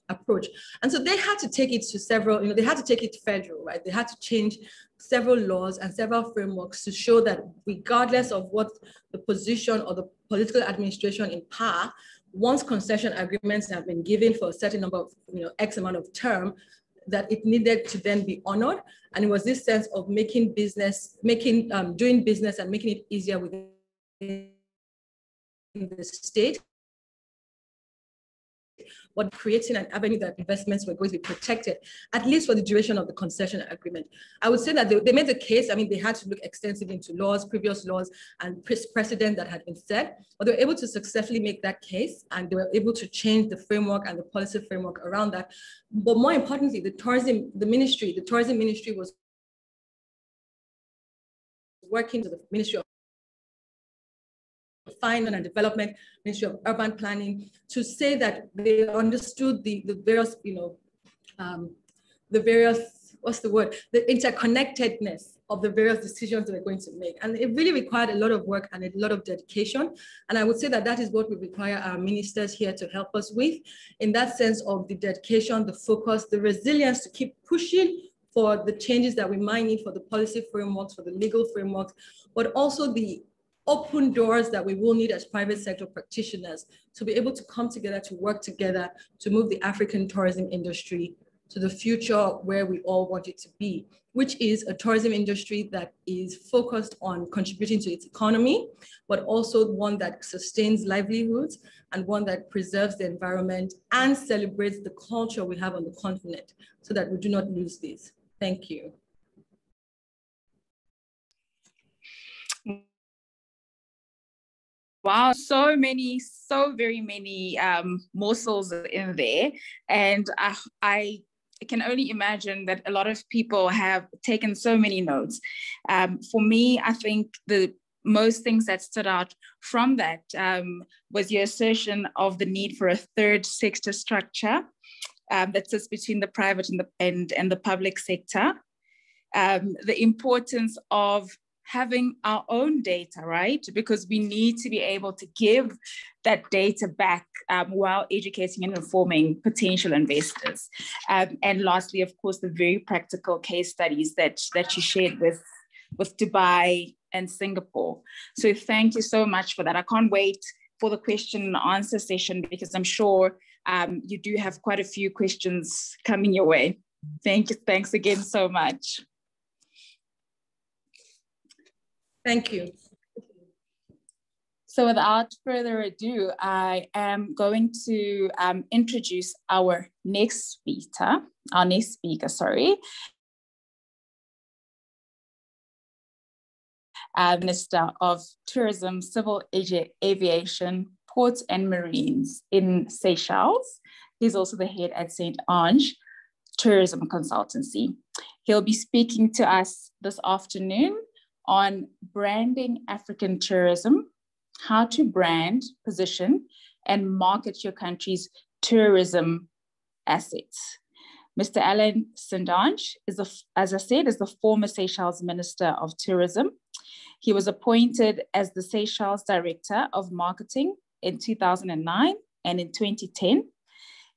K: approach. And so they had to take it to several, they had to take it federal, right? They had to change several laws and several frameworks to show that regardless of what the position or the political administration in power, once concession agreements have been given for a certain number of, X amount of term, that it needed to then be honored. And it was this sense of doing business and making it easier within the state, but creating an avenue that investments were going to be protected, at least for the duration of the concession agreement. I would say that they made the case. They had to look extensively into previous laws and precedent that had been set, but they were able to successfully make that case, and they were able to change the framework and the policy framework around that. But more importantly, the tourism ministry was working with the Ministry of Finance and Development, Ministry of Urban Planning, to say that they understood the various, the interconnectedness of the various decisions that we're going to make. And it really required a lot of work and a lot of dedication. And I would say that that is what we require our ministers here to help us with, in that sense of the dedication, the focus, the resilience to keep pushing for the changes that we might need for the policy frameworks, for the legal frameworks, but also the open doors that we will need as private sector practitioners to be able to come together, to work together, to move the African tourism industry to the future where we all want it to be, which is a tourism industry that is focused on contributing to its economy, but also one that sustains livelihoods and one that preserves the environment and celebrates the culture we have on the continent so that we do not lose this. Thank you.
B: Wow, so very many morsels in there. And I can only imagine that a lot of people have taken so many notes. For me, I think the most things that stood out from that was your assertion of the need for a third sector structure that sits between the private and the public sector. The importance of having our own data, right? Because we need to be able to give that data back while educating and informing potential investors. And lastly, of course, the very practical case studies that you shared with Dubai and Singapore. So thank you so much for that. I can't wait for the question and answer session because I'm sure you do have quite a few questions coming your way. Thank you. Thanks again so much.
K: Thank you.
B: So without further ado, I am going to introduce our next speaker, Minister of Tourism, Civil Aviation, Ports and Marines in Seychelles. He's also the head at St. Ange Tourism Consultancy. He'll be speaking to us this afternoon on branding African tourism, how to brand, position, and market your country's tourism assets. Mr. Alain St. Ange is, as I said, is the former Seychelles Minister of Tourism. He was appointed as the Seychelles Director of Marketing in 2009, and in 2010, he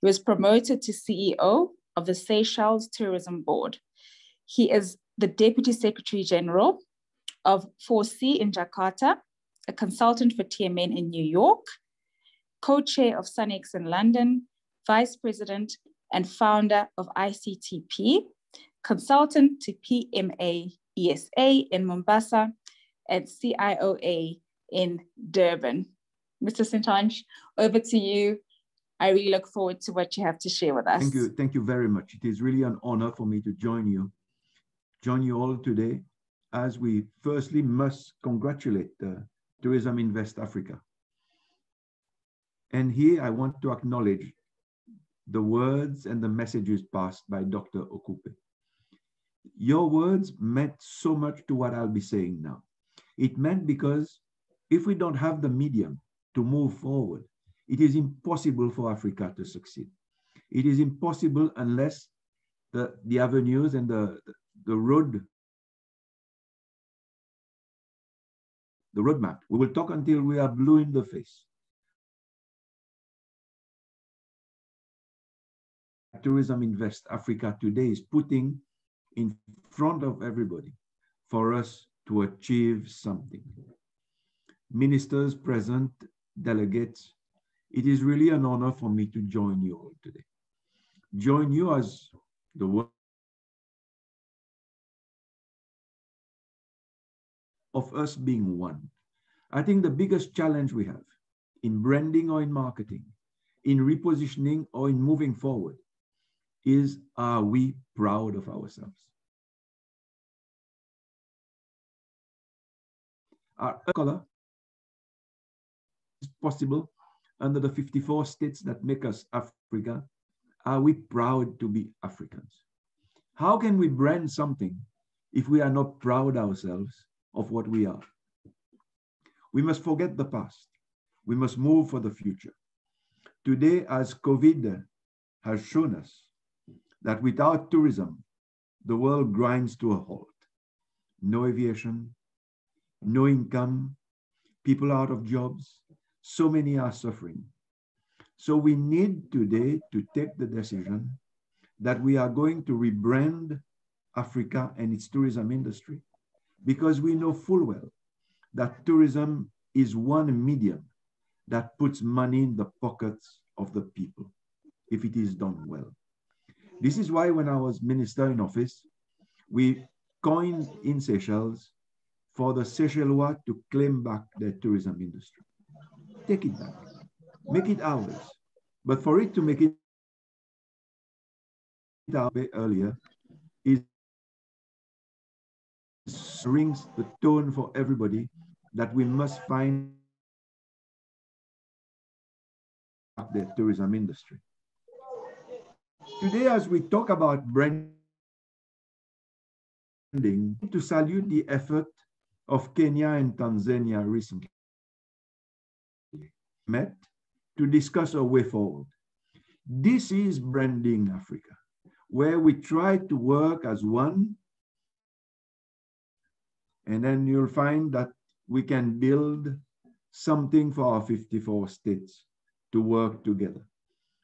B: was promoted to CEO of the Seychelles Tourism Board. He is the Deputy Secretary General of 4C in Jakarta, a consultant for TMN in New York, co-chair of SunX in London, vice president and founder of ICTP, consultant to PMA ESA in Mombasa, and CIOA in Durban. Mr. St. Ange, over to you. I really look forward to what you have to share with us.
E: Thank you very much. It is really an honor for me to join you all today, as we firstly must congratulate Tourism Invest Africa. And here I want to acknowledge the words and the messages passed by Dr. Okupe. Your words meant so much to what I'll be saying now. It meant because if we don't have the medium to move forward, it is impossible for Africa to succeed. It is impossible unless the avenues and the roadmap. We will talk until we are blue in the face. Tourism Invest Africa today is putting in front of everybody for us to achieve something. Ministers present, delegates, it is really an honor for me to join you all today. Join you as the world of us being one. I think the biggest challenge we have in branding or in marketing, in repositioning or in moving forward, is, are we proud of ourselves? Our color is possible under the 54 states that make us Africa. Are we proud to be Africans? How can we brand something if we are not proud ourselves of what we are? We must forget the past. We must move for the future. Today, as COVID has shown us, that without tourism, the world grinds to a halt. No aviation, no income, people out of jobs, so many are suffering. So we need today to take the decision that we are going to rebrand Africa and its tourism industry, because we know full well that tourism is one medium that puts money in the pockets of the people, if it is done well. This is why when I was minister in office, we coined in Seychelles for the Seychellois to claim back their tourism industry. Take it back, make it ours. But for it to make it our way earlier, it rings the tone for everybody that we must find the tourism industry. Today, as we talk about branding, to salute the effort of Kenya and Tanzania recently met to discuss a way forward. This is branding Africa, where we try to work as one, and then you'll find that we can build something for our 54 states to work together.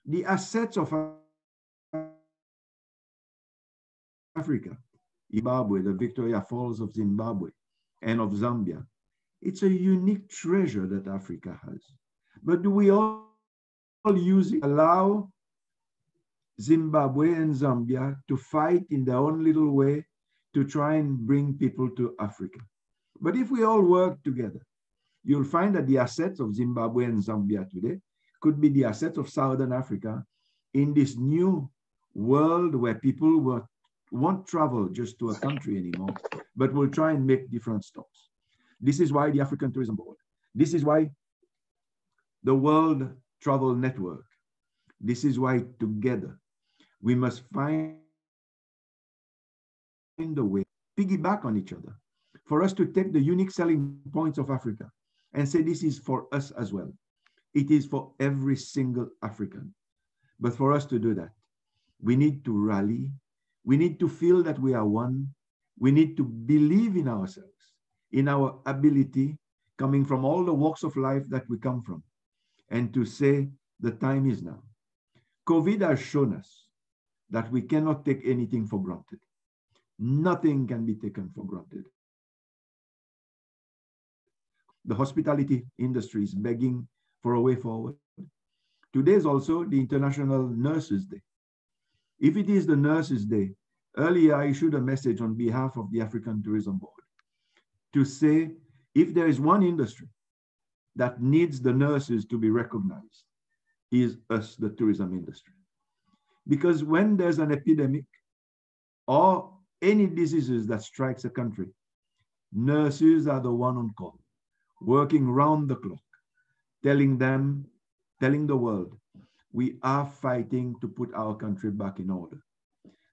E: The assets of Africa, Zimbabwe, the Victoria Falls of Zimbabwe and of Zambia, it's a unique treasure that Africa has. But do we all use it? Allow Zimbabwe and Zambia to fight in their own little way to try and bring people to Africa. But if we all work together, you'll find that the assets of Zimbabwe and Zambia today could be the assets of Southern Africa in this new world where people won't travel just to a country anymore, but will try and make different stops. This is why the African Tourism Board. This is why the World Travel Network. This is why together we must find a way, piggyback on each other, for us to take the unique selling points of Africa and say this is for us as well. It is for every single African. But for us to do that, we need to rally. We need to feel that we are one. We need to believe in ourselves, in our ability, coming from all the walks of life that we come from, and to say the time is now. COVID has shown us that we cannot take anything for granted. Nothing can be taken for granted. The hospitality industry is begging for a way forward. Today is also the International Nurses Day. If it is the Nurses Day, earlier I issued a message on behalf of the African Tourism Board to say, if there is one industry that needs the nurses to be recognized, is us, the tourism industry. Because when there's an epidemic or any diseases that strikes a country, nurses are the one on call, working round the clock, telling the world, we are fighting to put our country back in order.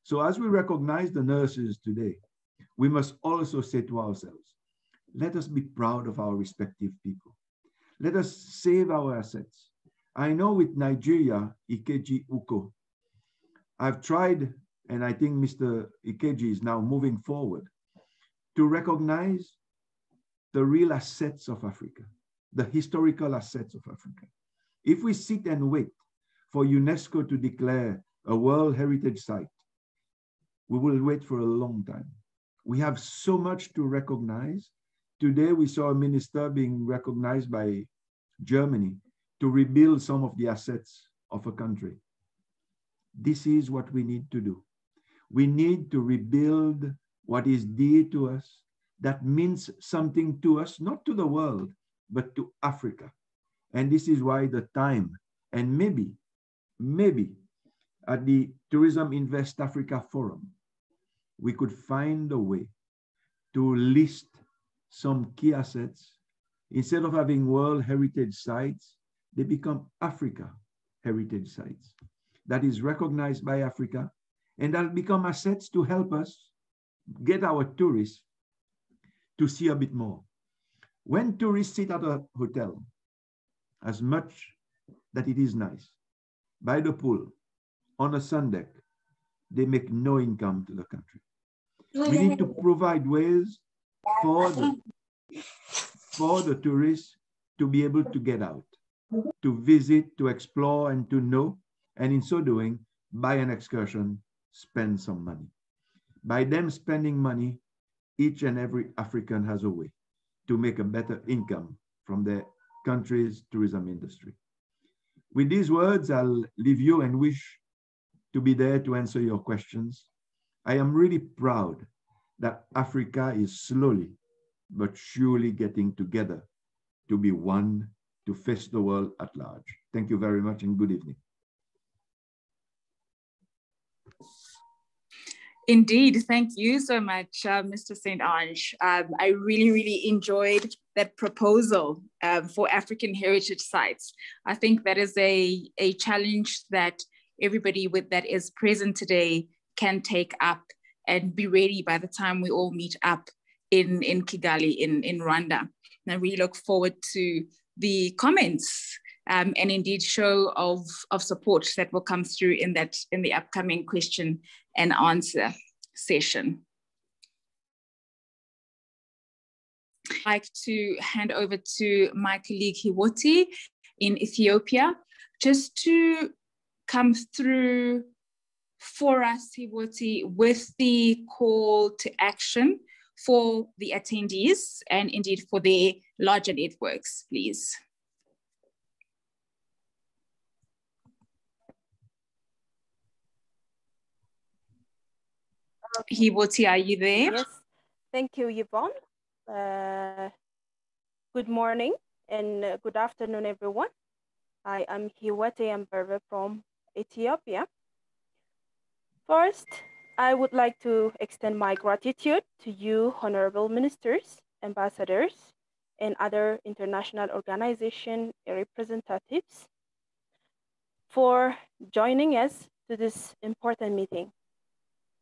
E: So as we recognize the nurses today, we must also say to ourselves, let us be proud of our respective people. Let us save our assets. I know with Nigeria, Ikeji Uko, I've tried, and I think Mr. Ikeji is now moving forward, to recognize the real assets of Africa, the historical assets of Africa. If we sit and wait for UNESCO to declare a World Heritage Site, we will wait for a long time. We have so much to recognize. Today, we saw a minister being recognized by Germany to rebuild some of the assets of a country. This is what we need to do. We need to rebuild what is dear to us, that means something to us, not to the world, but to Africa. And this is why the time, and maybe at the Tourism Invest Africa Forum, we could find a way to list some key assets. Instead of having World Heritage Sites, they become Africa Heritage Sites. That is recognized by Africa, and that'll become assets to help us get our tourists to see a bit more. When tourists sit at a hotel, as much that it is nice, by the pool, on a sun deck, they make no income to the country. We need to provide ways for the tourists to be able to get out, to visit, to explore, and to know, and in so doing, buy an excursion, spend some money. By them spending money, each and every African has a way to make a better income from their country's tourism industry. With these words, I'll leave you and wish to be there to answer your questions. I am really proud that Africa is slowly but surely getting together to be one, to face the world at large. Thank you very much and good evening.
B: Indeed, thank you so much, Mr. St. Ange. I really enjoyed that proposal for African heritage sites. I think that is a challenge that everybody that is present today can take up and be ready by the time we all meet up in Kigali, in Rwanda. And I really look forward to the comments and indeed show of support that will come through in the upcoming question and answer session. I'd like to hand over to my colleague Hiwoti in Ethiopia, just to come through for us, Hiwoti, with the call to action for the attendees and indeed for their larger networks, please. Hiwoti, are you there?
L: Yes, thank you, Yvonne. Good morning and good afternoon, everyone. I am Hiwoti Amberbe from Ethiopia. First, I would like to extend my gratitude to you, honorable ministers, ambassadors, and other international organization representatives for joining us to this important meeting.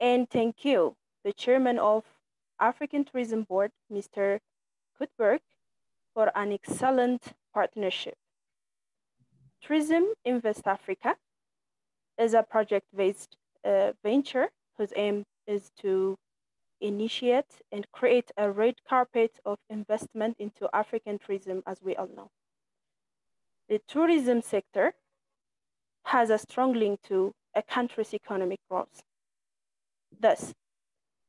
L: And thank you, the Chairman of African Tourism Board, Mr. Cuthbert, for an excellent partnership. Tourism Invest Africa is a project-based venture whose aim is to initiate and create a red carpet of investment into African tourism, as we all know. The tourism sector has a strong link to a country's economic growth. Thus,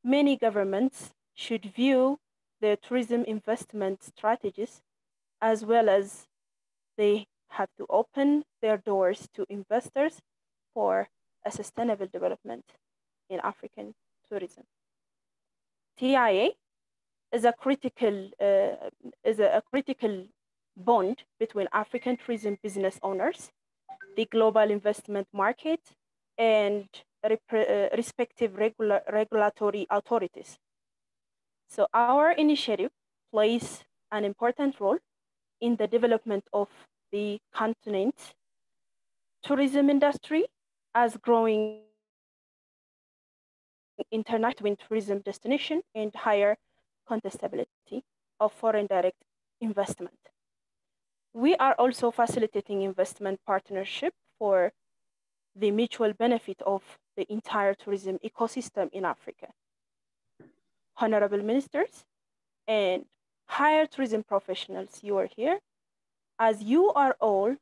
L: many governments should view their tourism investment strategies as well as they have to open their doors to investors for a sustainable development in African tourism. TIA is a critical bond between African tourism business owners, the global investment market, and respective regulatory authorities. So our initiative plays an important role in the development of the continent's tourism industry as growing international tourism destination and higher contestability of foreign direct investment. We are also facilitating investment partnership for the mutual benefit of the entire tourism ecosystem in Africa. Honorable ministers and higher tourism professionals, you are here, as you are all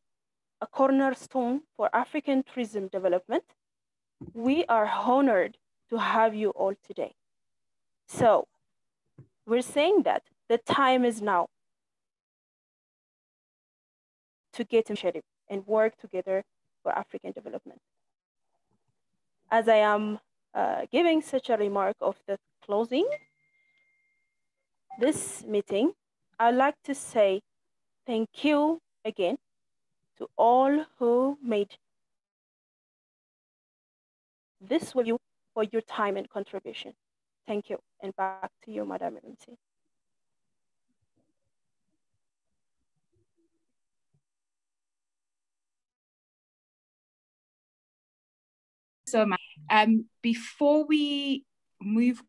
L: a cornerstone for African tourism development. We are honored to have you all today. So we're saying that the time is now to get initiative and work together for African development. As I am giving such a remark of the closing this meeting, I'd like to say thank you again to all who made this with you for your time and contribution. Thank you, and back to you, Madam MC.
B: So much. Before we move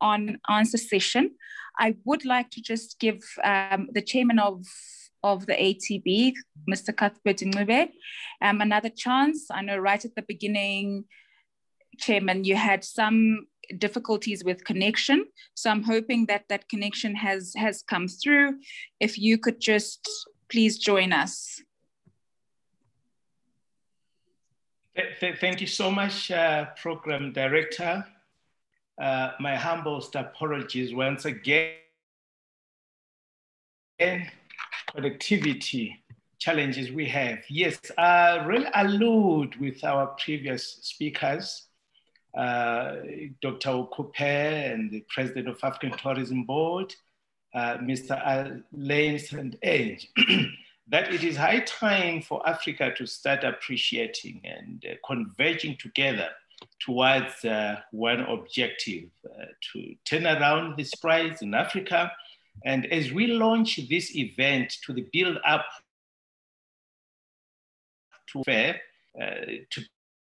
B: on answer session, I would like to just give the chairman of the ATB, Mr. Cuthbert Ncube, another chance. I know right at the beginning, Chairman, you had some difficulties with connection. So I'm hoping that that connection has come through. If you could just please join us.
F: Thank you so much, Program Director. My humblest apologies once again. Connectivity challenges we have. Yes, really allude with our previous speakers, Dr. Okupe and the President of African Tourism Board, Mr. Lanes and Age, that it is high time for Africa to start appreciating and converging together towards one objective, to turn around this prize in Africa. And as we launch this event to the build up to fair, to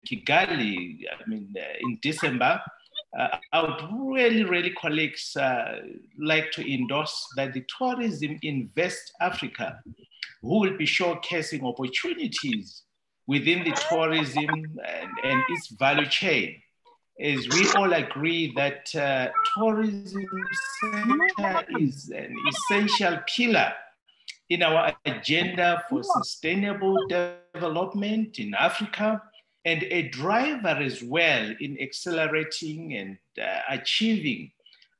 F: Kigali, in December, I would really, colleagues, like to endorse that the Tourism Invest Africa, who will be showcasing opportunities within the tourism and its value chain, as we all agree that tourism sector is an essential pillar in our agenda for sustainable development in Africa, and a driver as well in accelerating and achieving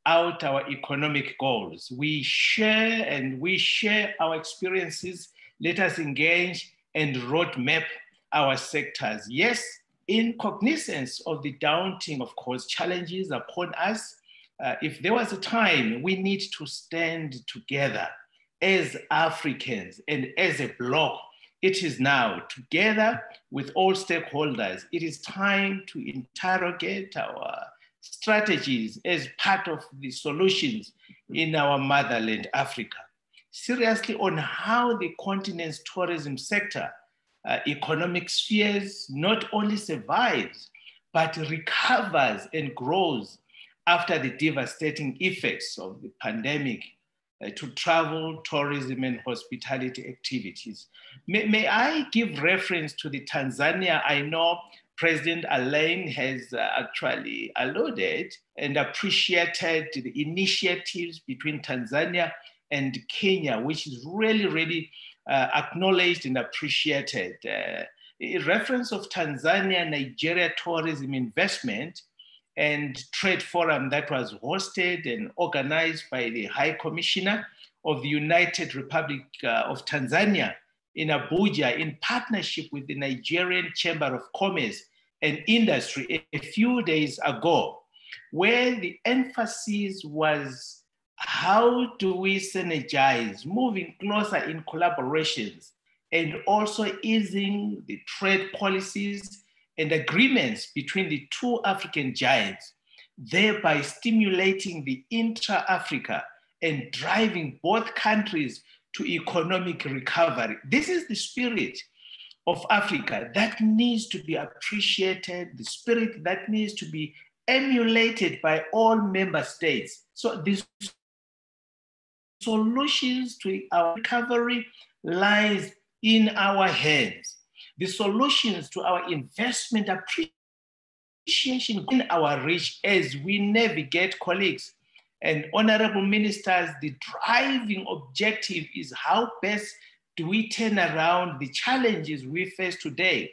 F: out our economic goals. We share our experiences. Let us engage and roadmap our sectors. Yes, in cognizance of the daunting, of course, challenges upon us, if there was a time we need to stand together as Africans and as a bloc, it is now, together with all stakeholders. It is time to interrogate our strategies as part of the solutions in our motherland, Africa. Seriously on how the continent's tourism sector, economic spheres, not only survives, but recovers and grows after the devastating effects of the pandemic to travel, tourism, and hospitality activities. May I give reference to the Tanzania? I know President Alain has actually alluded and appreciated the initiatives between Tanzania and Kenya, which is really acknowledged and appreciated. In reference of Tanzania-Nigeria tourism investment and trade forum that was hosted and organized by the High Commissioner of the United Republic of Tanzania in Abuja in partnership with the Nigerian Chamber of Commerce and Industry a few days ago, where the emphasis was how do we synergize, moving closer in collaborations, and also easing the trade policies and agreements between the two African giants, thereby stimulating the intra-Africa and driving both countries to economic recovery. This is the spirit of Africa that needs to be appreciated, the spirit that needs to be emulated by all member states. So the solutions to our recovery lies in our hands. The solutions to our investment appreciation in our reach as we navigate, colleagues and honorable ministers. The driving objective is how best do we turn around the challenges we face today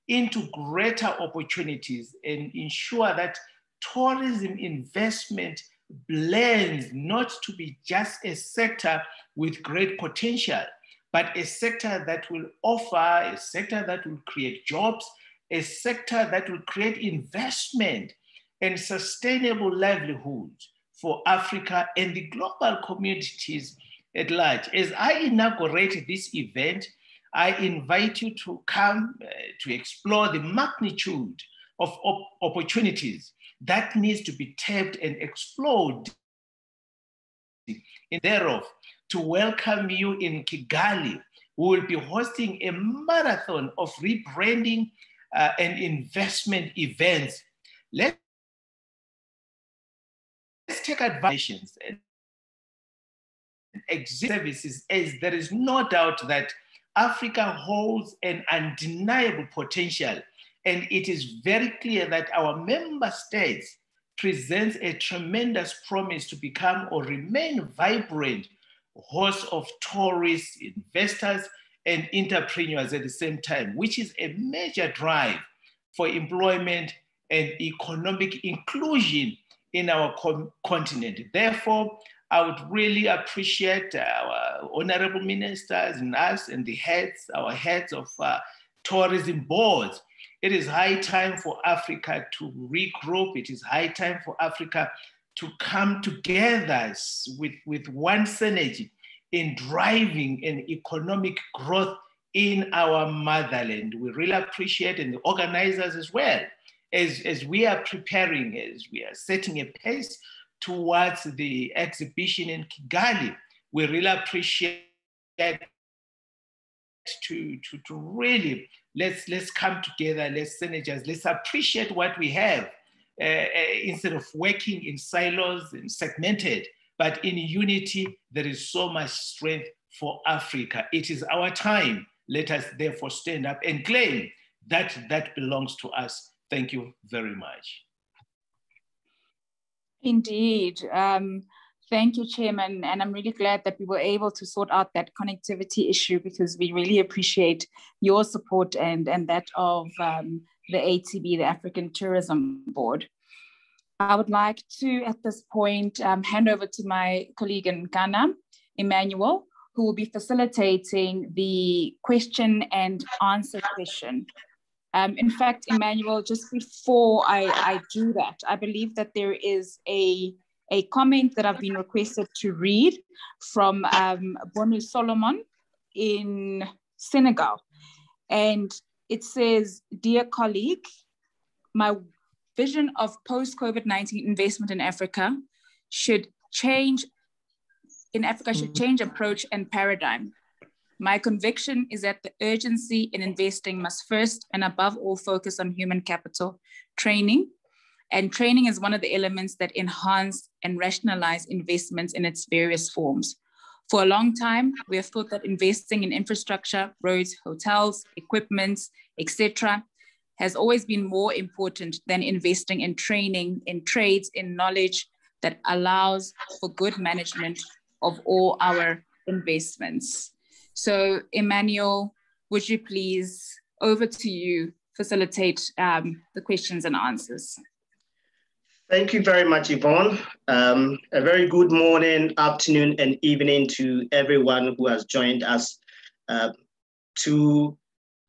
F: into greater opportunities and ensure that tourism investment blends not to be just a sector with great potential, but a sector that will offer, a sector that will create jobs, a sector that will create investment and sustainable livelihoods for Africa and the global communities at large. As I inaugurate this event, I invite you to come to explore the magnitude of opportunities that needs to be tapped and explored thereof. To welcome you in Kigali, we will be hosting a marathon of rebranding and investment events. Let's take advantage and exit services, as there is no doubt that Africa holds an undeniable potential, and it is very clear that our member states presents a tremendous promise to become or remain vibrant hosts of tourists, investors, and entrepreneurs at the same time, which is a major drive for employment and economic inclusion in our continent. Therefore, I would really appreciate our honorable ministers and us and our heads of tourism boards. It is high time for Africa to regroup. It is high time for Africa to come together with one synergy in driving an economic growth in our motherland. We really appreciate, and the organizers as well, as we are preparing, as we are setting a pace towards the exhibition in Kigali. We really appreciate to really, let's come together, let's synergize, let's appreciate what we have instead of working in silos and segmented, but in unity. There is so much strength for Africa. It is our time. Let us therefore stand up and claim that belongs to us. Thank you very much.
B: Indeed. Thank you, Chairman. And I'm really glad that we were able to sort out that connectivity issue, because we really appreciate your support and that of the ATB, the African Tourism Board. I would like to, at this point, hand over to my colleague in Ghana, Emmanuel, who will be facilitating the question and answer session. In fact, Emmanuel, just before I do that, I believe that there is a comment that I've been requested to read from Bonu Solomon in Senegal. And it says, "Dear colleague, my vision of post-COVID-19 investment in Africa should change approach and paradigm. My conviction is that the urgency in investing must first and above all focus on human capital training. And training is one of the elements that enhance and rationalize investments in its various forms. For a long time, we have thought that investing in infrastructure, roads, hotels, equipment, etc., has always been more important than investing in training, in trades, in knowledge that allows for good management of all our investments. So Emmanuel, would you please, over to you, facilitate the questions and answers.
M: Thank you very much, Yvonne. A very good morning, afternoon, and evening to everyone who has joined us to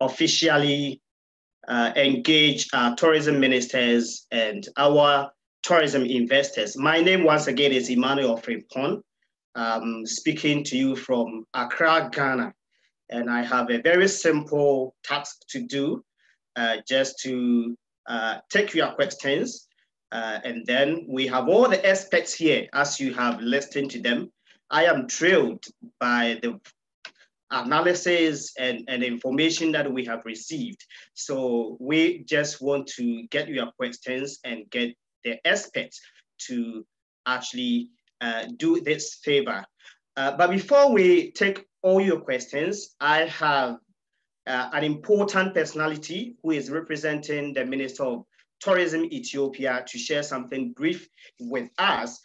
M: officially engage our tourism ministers and our tourism investors. My name once again is Emmanuel Frimpong, speaking to you from Accra, Ghana. And I have a very simple task to do, just to take your questions. And then we have all the experts here, as you have listened to them. I am thrilled by the analysis and information that we have received. So we just want to get your questions and get the experts to actually do this favor. But before we take all your questions, I have an important personality who is representing the Minister of Tourism Ethiopia to share something brief with us.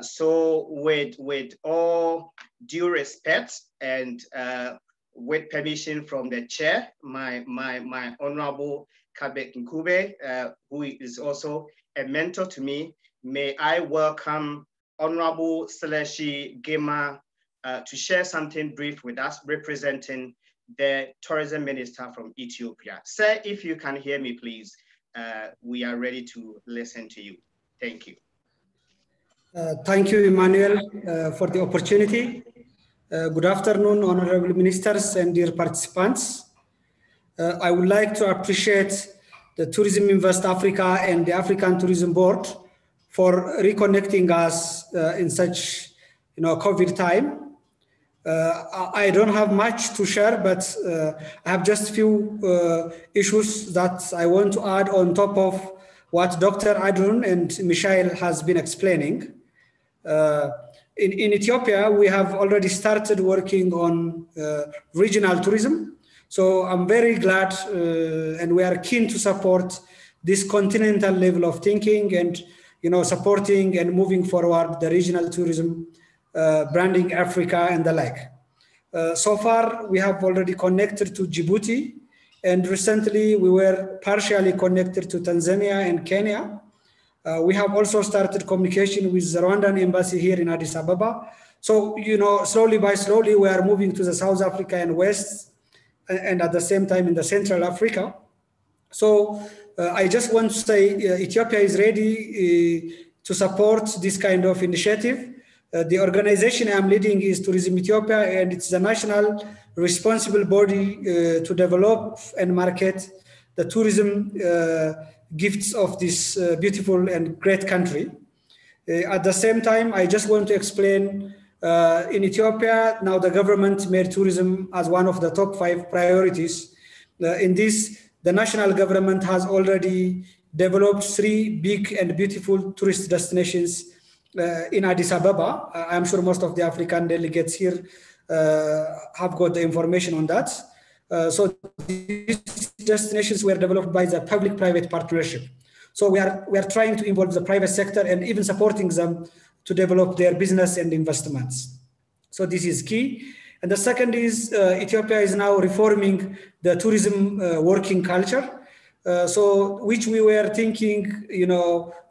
M: So with all due respect and with permission from the chair, my Honorable Kabet Nkube, who is also a mentor to me, may I welcome Honorable Seleshi Gema to share something brief with us, representing the Tourism Minister from Ethiopia. Sir, if you can hear me, please, we are ready to listen to you. Thank you.
H: Thank you, Emmanuel, for the opportunity. Good afternoon, honorable ministers and dear participants. I would like to appreciate the Tourism Invest Africa and the African Tourism Board for reconnecting us in such COVID time. I don't have much to share, but I have just a few issues that I want to add on top of what Dr. Adrun and Michael has been explaining. In Ethiopia, we have already started working on regional tourism. So I'm very glad and we are keen to support this continental level of thinking and supporting and moving forward the regional tourism, branding Africa and the like. So far, we have already connected to Djibouti, and recently we were partially connected to Tanzania and Kenya. We have also started communication with the Rwandan embassy here in Addis Ababa. So, slowly by slowly, we are moving to the South Africa and West, and at the same time in the Central Africa. So I just want to say Ethiopia is ready to support this kind of initiative. The organization I'm leading is Tourism Ethiopia, and it's the national responsible body to develop and market the tourism gifts of this beautiful and great country. At the same time, I just want to explain in Ethiopia, now the government made tourism as one of the top 5 priorities. In this, the national government has already developed 3 big and beautiful tourist destinations in Addis Ababa. I'm sure most of the African delegates here have got the information on that. So these destinations were developed by the public-private partnership. So we are trying to involve the private sector and even supporting them to develop their business and investments. So this is key. And the second is Ethiopia is now reforming the tourism working culture. So which we were thinking,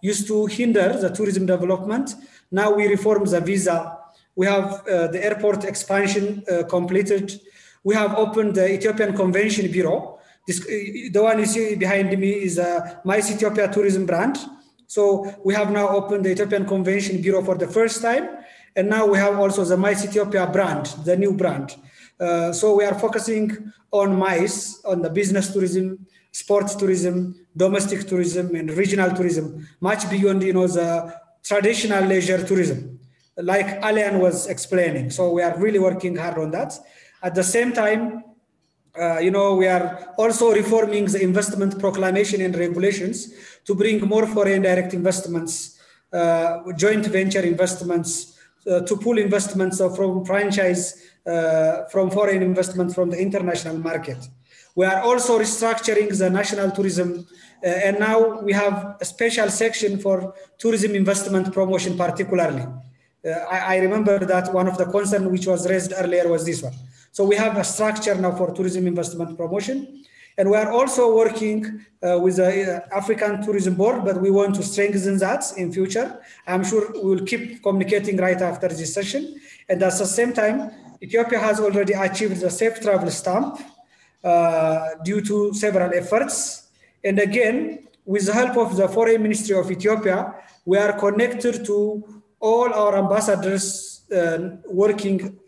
H: used to hinder the tourism development. Now we reform the visa. We have the airport expansion completed. We have opened the Ethiopian Convention Bureau. The one you see behind me is a MICE Ethiopia tourism brand. So we have now opened the Ethiopian Convention Bureau for the first time. And now we have also the MICE Ethiopia brand, the new brand. So we are focusing on MICE, on the business tourism, sports tourism, domestic tourism, and regional tourism, much beyond, the traditional leisure tourism, like Alain was explaining. So we are really working hard on that. At the same time, we are also reforming the investment proclamation and regulations to bring more foreign direct investments, joint venture investments, to pull investments from franchise, from foreign investment from the international market. We are also restructuring the national tourism, and now we have a special section for tourism investment promotion particularly. I remember that one of the concerns which was raised earlier was this one. So we have a structure now for tourism investment promotion. And we are also working with the African Tourism Board, but we want to strengthen that in future. I'm sure we will keep communicating right after this session. And at the same time, Ethiopia has already achieved the safe travel stamp due to several efforts. And again, with the help of the Foreign Ministry of Ethiopia, we are connected to all our ambassadors working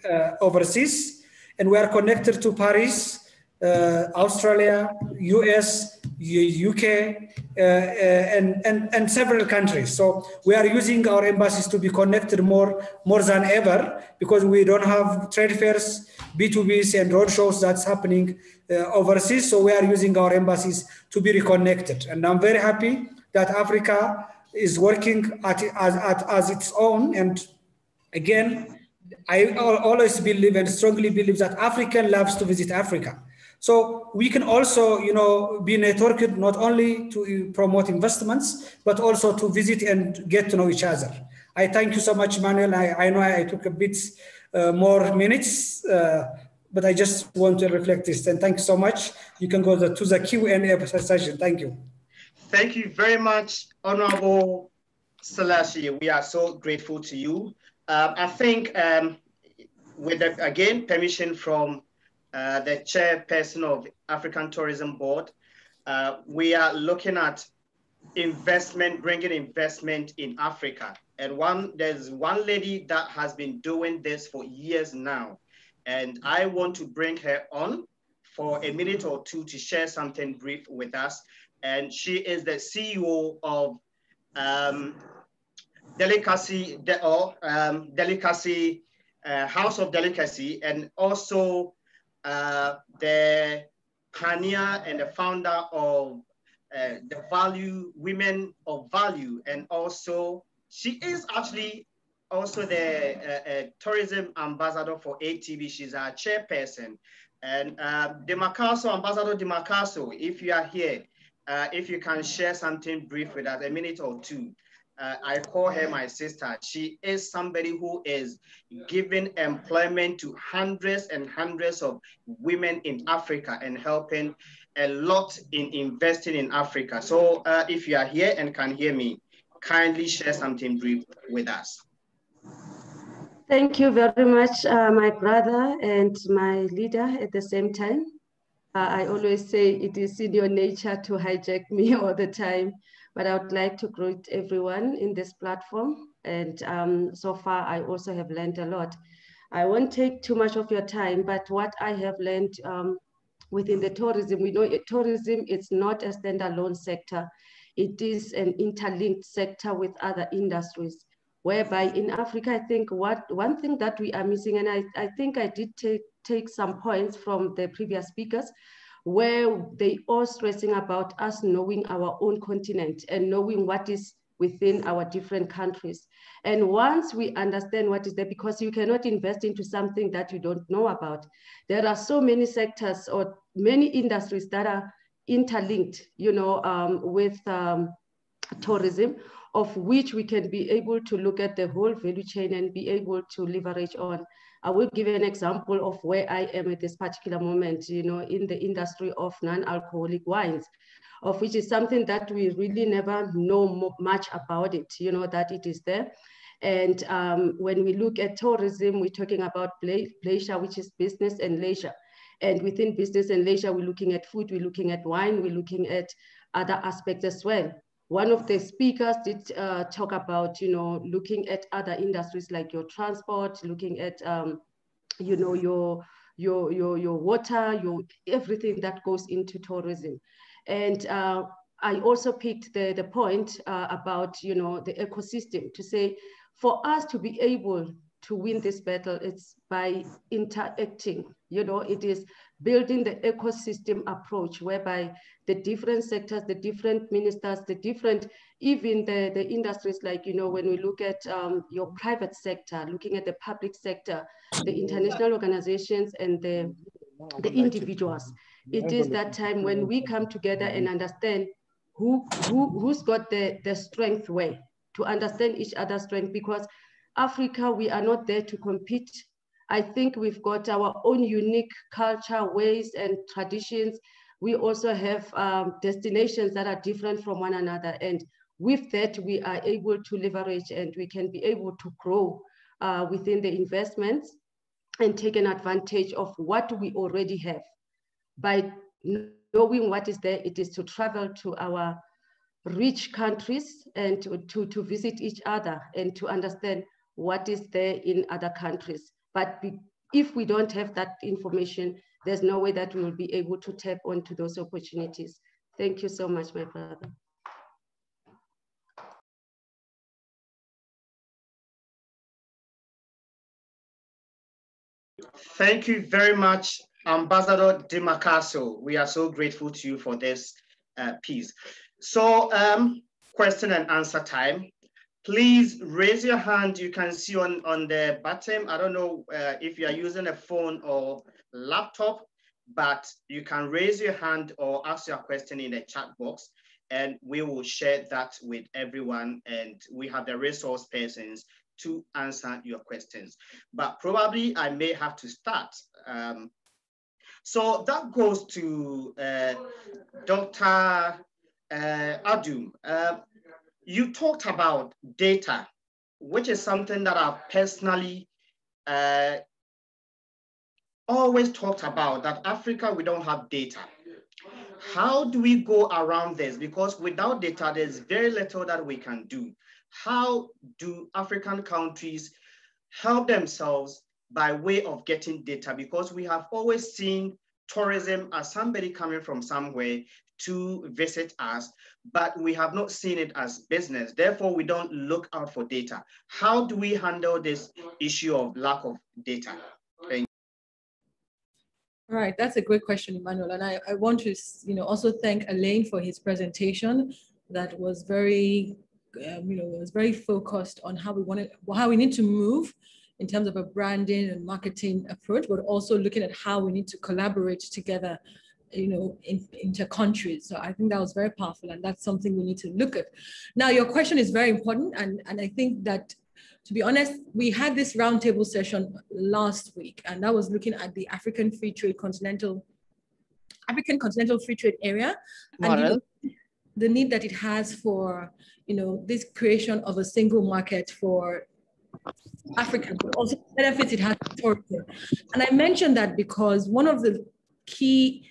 H: overseas, and we are connected to Paris, Australia, US, UK, and several countries. So we are using our embassies to be connected more than ever, because we don't have trade fairs, B2Bs, and roadshows that's happening overseas. So we are using our embassies to be reconnected. And I'm very happy that Africa is working as its own. And again, I always believe and strongly believe that African loves to visit Africa. So we can also, be networked not only to promote investments, but also to visit and get to know each other. I thank you so much, Manuel. I know I took a bit more minutes, but I just want to reflect this. And thank you so much. You can go to the Q&A session. Thank you.
M: Thank you very much, Honorable Selassie. We are so grateful to you. I think with, again, permission from the chairperson of African Tourism Board, we are looking at investment, bringing investment in Africa. And there's one lady that has been doing this for years now. And I want to bring her on for a minute or two to share something brief with us. And she is the CEO of House of Delicacy, and also the pioneer and the founder of the Women of Value. And also, she is actually also the tourism ambassador for ATV. She's our chairperson. And Ambassador Demarcaso, if you are here, if you can share something brief with us, a minute or two. I call her my sister. She is somebody who is giving employment to hundreds and hundreds of women in Africa and helping a lot in investing in Africa. So if you are here and can hear me, kindly share something brief with us.
N: Thank you very much, my brother and my leader at the same time. I always say it is in your nature to hijack me all the time, but I would like to greet everyone in this platform. And so far, I also have learned a lot. I won't take too much of your time, but what I have learned within the tourism, we know tourism is not a standalone sector. It is an interlinked sector with other industries, whereby in Africa, I think one thing that we are missing, and I think I did take some points from the previous speakers, where they are stressing about us knowing our own continent and knowing what is within our different countries. And once we understand what is there, because you cannot invest into something that you don't know about. There are so many sectors or many industries that are interlinked, with tourism, of which we can be able to look at the whole value chain and be able to leverage on. I will give you an example of where I am at this particular moment, in the industry of non-alcoholic wines, of which is something that we really never know much about it, that it is there. And when we look at tourism, we're talking about leisure, which is business and leisure. And within business and leisure, we're looking at food, we're looking at wine, we're looking at other aspects as well. One of the speakers did talk about, looking at other industries like your transport, looking at, your water, everything that goes into tourism. And I also picked the point about, the ecosystem, to say, for us to be able to win this battle, it's by interacting. It is building the ecosystem approach, whereby the different sectors, the different ministers, the different, even the industries, like, when we look at your private sector, looking at the public sector, the international organizations and the individuals. It is that time when we come together and understand who's got the strength where, to understand each other's strength, because Africa, we are not there to compete. I think we've got our own unique culture, ways, and traditions. We also have destinations that are different from one another. And with that, we are able to leverage, and we can be able to grow within the investments and take an advantage of what we already have. By knowing what is there, it is to travel to our rich countries and to visit each other and to understand what is there in other countries. But if we don't have that information, there's no way that we will be able to tap onto those opportunities. Thank you so much, my brother.
M: Thank you very much, Ambassador Dimacaso. We are so grateful to you for this piece. So question and answer time. Please raise your hand. You can see on the bottom. I don't know if you are using a phone or laptop, but you can raise your hand or ask your question in the chat box, and we will share that with everyone. And we have the resource persons to answer your questions. But probably I may have to start. So that goes to Dr. Adum. You talked about data, which is something that I've personally always talked about, that Africa, we don't have data. How do we go around this? Because without data, there's very little that we can do. How do African countries help themselves by way of getting data? Because we have always seen tourism as somebody coming from somewhere to visit us, but we have not seen it as business. Therefore, we don't look out for data. How do we handle this issue of lack of data? Thank you.
K: All right, that's a great question, Emmanuel. And I want to also thank Alain for his presentation that was very, was very focused on how we need to move in terms of a branding and marketing approach, but also looking at how we need to collaborate together, inter-countries. So I think that was very powerful, and that's something we need to look at. Now, your question is very important, and I think that, to be honest, we had this roundtable session last week, and that was looking at the African continental free trade area, and the need that it has for this creation of a single market for Africans, but also benefits it has for tourism. And I mentioned that because one of the key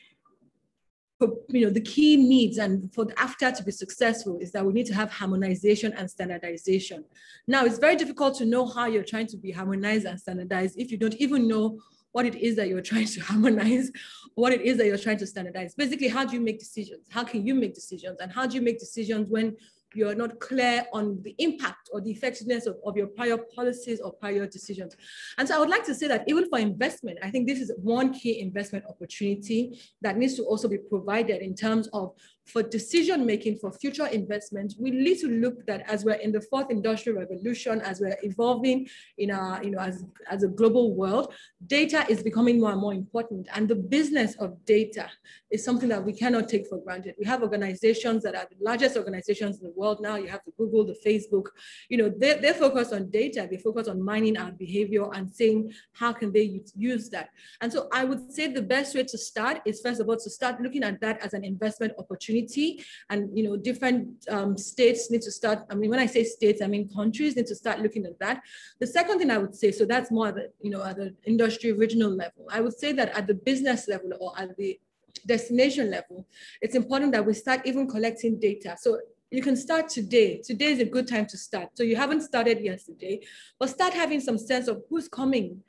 K: needs and for the AFCTA to be successful is that we need to have harmonization and standardization. Now, it's very difficult to know how you're trying to be harmonized and standardized if you don't even know what it is that you're trying to harmonize, what it is that you're trying to standardize. Basically, how do you make decisions? How can you make decisions? And how do you make decisions when you're not clear on the impact or the effectiveness of your prior policies or prior decisions? And so I would like to say that even for investment, I think this is one key investment opportunity that needs to also be provided in terms of, for decision-making for future investment. We need to look that as we're in the fourth industrial revolution, as we're evolving in our, as a global world, data is becoming more and more important. And the business of data is something that we cannot take for granted. We have organizations that are the largest organizations in the world now. You have the Google, the Facebook, they're focused on data. They focus on mining our behavior and saying, how can they use that? And so I would say the best way to start is, first of all, to start looking at that as an investment opportunity. And different states need to start, when I say states, I mean countries need to start looking at that. The second thing I would say, so that's more at the, at the industry regional level, I would say that at the business level or at the destination level, it's important that we start even collecting data. So you can start today. Today is a good time to start. So you haven't started yesterday, but start having some sense of who's coming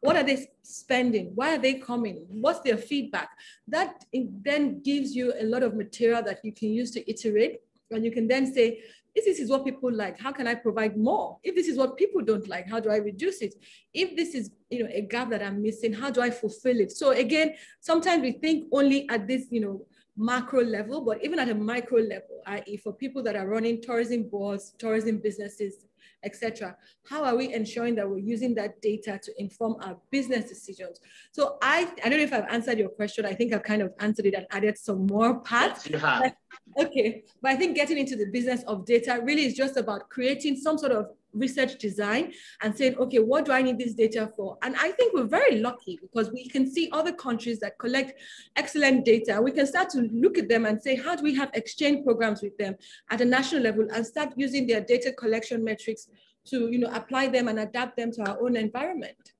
K: What are they spending? Why are they coming? What's their feedback? That then gives you a lot of material that you can use to iterate, and you can then say, if this is what people like, how can I provide more? If this is what people don't like, how do I reduce it? If this is, you know, a gap that I'm missing, how do I fulfill it? So again, sometimes we think only at this, you know, macro level, but even at a micro level, i.e. for people that are running tourism boards, tourism businesses, etc. How are we ensuring that we're using that data to inform our business decisions? So I don't know if I've answered your question. I think I've kind of answered it and added some more parts.
M: Yes, you have.
K: Okay, but I think getting into the business of data really is just about creating some sort of research design and saying, okay, what do I need this data for? And I think we're very lucky because we can see other countries that collect excellent data. We can start to look at them and say, how do we have exchange programs with them at a national level and start using their data collection metrics to, you know, apply them and adapt them to our own environment.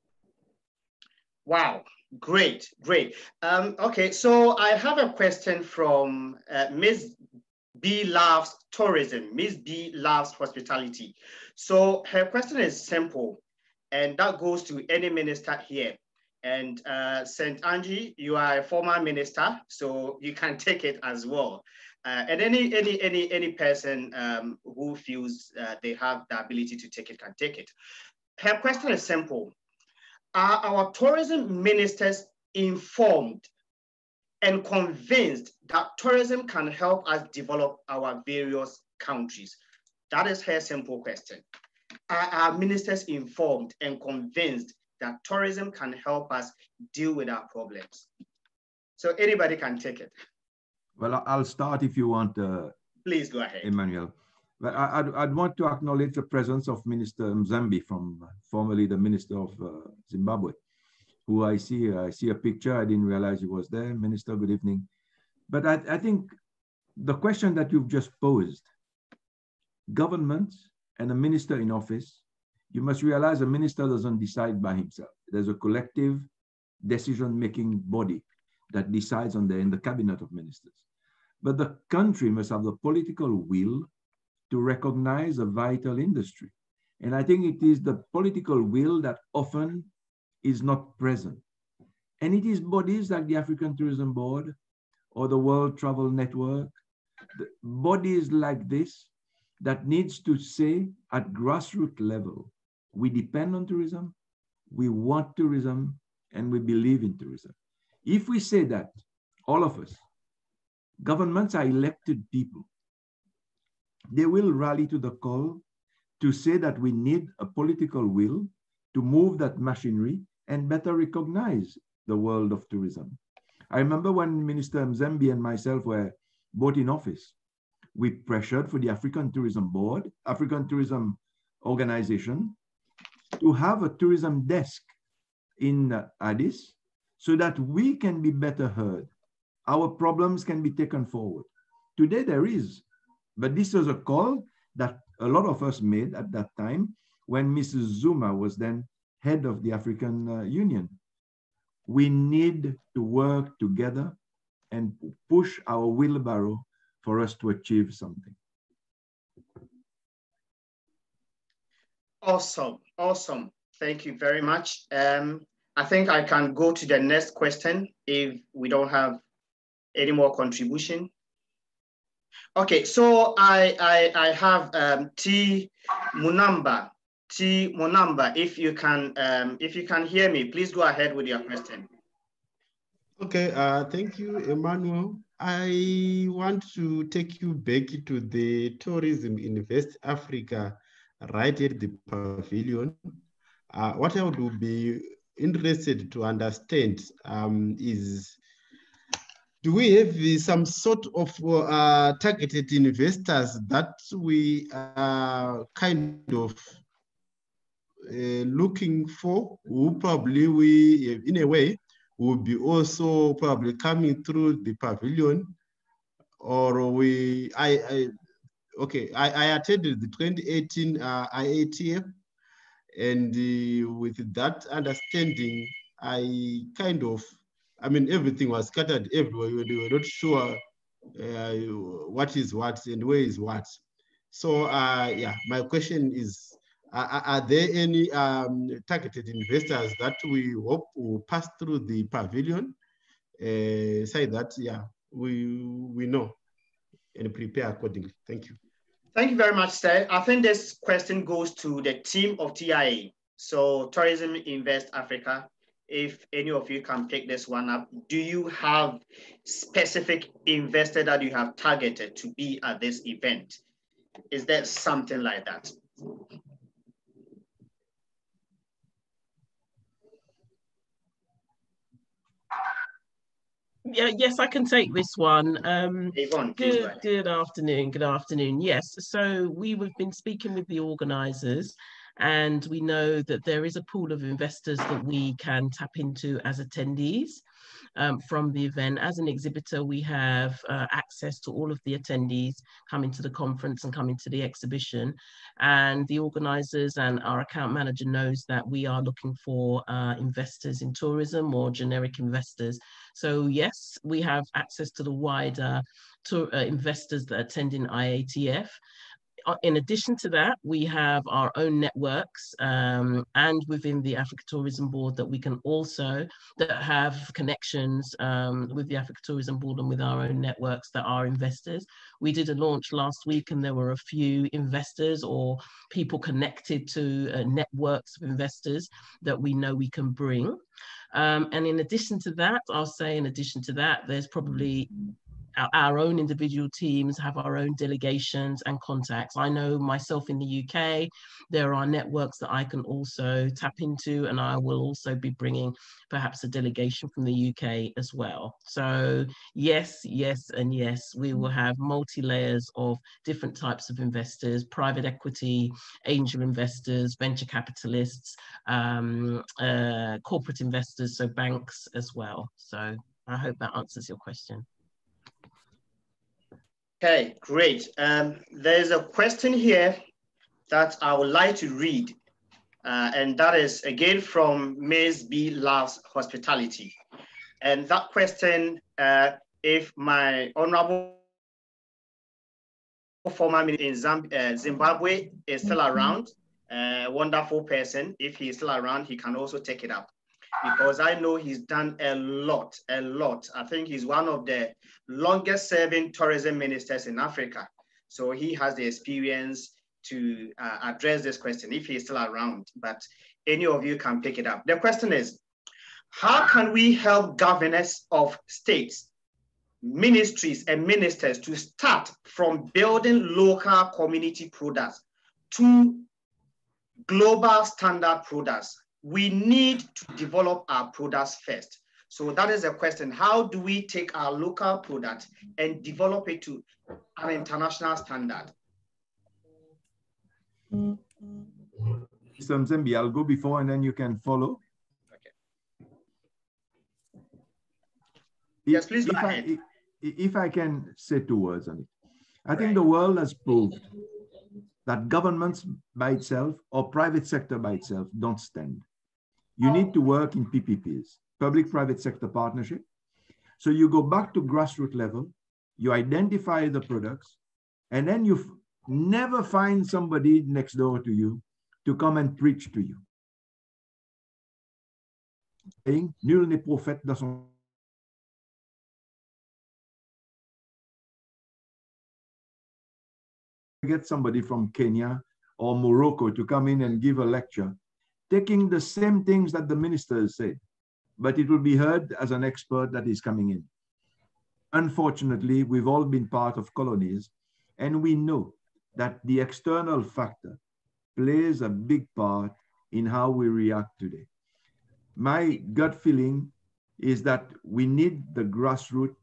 M: Wow, great, great. Okay, so I have a question from Ms. B loves tourism. Ms. B loves hospitality. So her question is simple, and that goes to any minister here. And St. Angie, you are a former minister, so you can take it as well. And any person who feels they have the ability to take it can take it. Her question is simple. Are our tourism ministers informed and convinced that tourism can help us develop our various countries? That is her simple question. Are our ministers informed and convinced that tourism can help us deal with our problems? So anybody can take it.
E: Well, I'll start if you want.
M: Please go ahead.
E: Emmanuel. But I'd want to acknowledge the presence of Minister Mzambi, formerly the Minister of Zimbabwe, who I see a picture. I didn't realize he was there. Minister, good evening. But I think the question that you've just posed, governments and a minister in office, you must realize a minister doesn't decide by himself. There's a collective decision-making body that decides in the cabinet of ministers. But the country must have the political will to recognize a vital industry. And I think it is the political will that often is not present. And it is bodies like the African Tourism Board or the World Travel Network, bodies like this that needs to say at grassroots level, we depend on tourism, we want tourism, and we believe in tourism. If we say that, all of us, governments are elected people, they will rally to the call to say that we need a political will to move that machinery and better recognize the world of tourism. I remember when Minister Mzambi and myself were both in office, we pressured for the African Tourism Board, African Tourism Organization, to have a tourism desk in Addis so that we can be better heard. Our problems can be taken forward. Today there is, but this was a call that a lot of us made at that time when Mrs. Zuma was then head of the African Union. We need to work together and push our wheelbarrow for us to achieve something.
M: Awesome, awesome. Thank you very much. I think I can go to the next question if we don't have any more contribution. Okay, so I have T Munamba. T Munamba, if you can hear me, please go ahead with your question.
I: Okay, thank you, Emmanuel. I want to take you back to the tourism in West Africa, right at the pavilion. What I would be interested to understand is, do we have some sort of targeted investors that we are kind of looking for, who probably we, in a way, will be also probably coming through the pavilion, or I attended the 2018 IATF, and with that understanding, everything was scattered everywhere. We were not sure what is what and where is what. So yeah, my question is, Are there any targeted investors that we hope will pass through the pavilion? Say that, yeah, we know and prepare accordingly. Thank you.
M: Thank you very much, sir. I think this question goes to the team of TIA. So Tourism Invest Africa, if any of you can pick this one up, do you have specific investor that you have targeted to be at this event? Is there something like that?
C: Yeah, yes, I can take this one.
M: Yvonne,
C: good afternoon. Good afternoon. Yes, so we've been speaking with the organisers, and we know that there is a pool of investors that we can tap into as attendees from the event. As an exhibitor, we have access to all of the attendees coming to the conference and coming to the exhibition. And the organisers and our account manager knows that we are looking for investors in tourism or generic investors. So yes, we have access to the wider investors that attend in IATF. In addition to that, we have our own networks and within the Africa Tourism Board that we can also that have connections with the Africa Tourism Board and with our own networks that are investors. We did a launch last week and there were a few investors or people connected to networks of investors that we know we can bring. And in addition to that, I'll say in addition to that, there's probably our own individual teams have our own delegations and contacts. I know myself in the UK, there are networks that I can also tap into, and I will also be bringing perhaps a delegation from the UK as well. So yes, yes, and yes, we will have multi-layers of different types of investors, private equity, angel investors, venture capitalists, corporate investors, so banks as well. So I hope that answers your question.
M: Okay, great. There's a question here that I would like to read, and that is again from Ms. B. Loves Hospitality. And that question, if my honorable former minister in Zimbabwe is still around, wonderful person, if he's still around, he can also take it up. Because I know he's done a lot. I think he's one of the longest serving tourism ministers in Africa. So he has the experience to address this question if he's still around, but any of you can pick it up. The question is, how can we help governors of states, ministries and ministers to start from building local community products to global standard products? We need to develop our products first. So that is a question. How do we take our local product and develop it to an international standard?
E: Mr. Mzembe, I'll go before and then you can follow.
M: Okay. Yes, please go ahead.
E: If I can say 2 words on it. I think the world has proved that governments by itself or private sector by itself don't stand. You need to work in PPPs, public-private sector partnership. So you go back to grassroots level, you identify the products, and then you never find somebody next door to you to come and preach to you. Nul n'est prophète dans son... Get somebody from Kenya or Morocco to come in and give a lecture, taking the same things that the ministers said, but it will be heard as an expert that is coming in. Unfortunately, we've all been part of colonies, and we know that the external factor plays a big part in how we react today. My gut feeling is that we need the grassroots,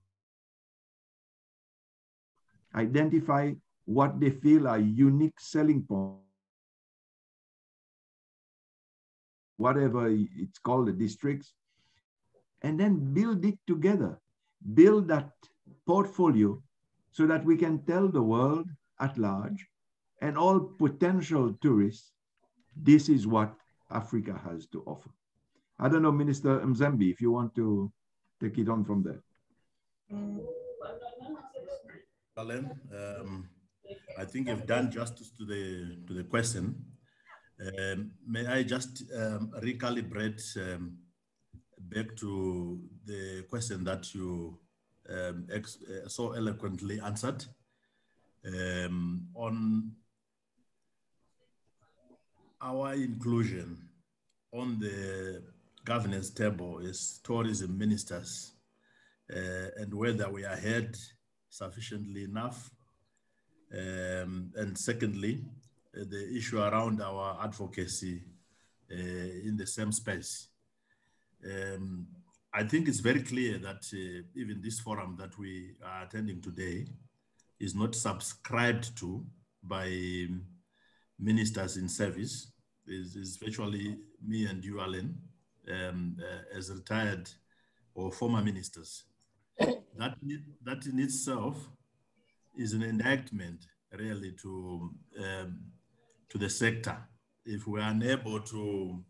E: identify what they feel are unique selling points, whatever it's called, the districts, and then build it together, build that portfolio so that we can tell the world at large and all potential tourists, this is what Africa has to offer. I don't know, Minister Mzembe, if you want to take it on from there.
O: Alan, I think you've done justice to the question. May I just recalibrate back to the question that you so eloquently answered on our inclusion on the governance table is tourism ministers and whether we are ahead sufficiently enough. And secondly, the issue around our advocacy in the same space. I think it's very clear that even this forum that we are attending today is not subscribed to by ministers in service. Is virtually me and you, Alan, as retired or former ministers. That in itself is an indictment really to the sector. If we are unable to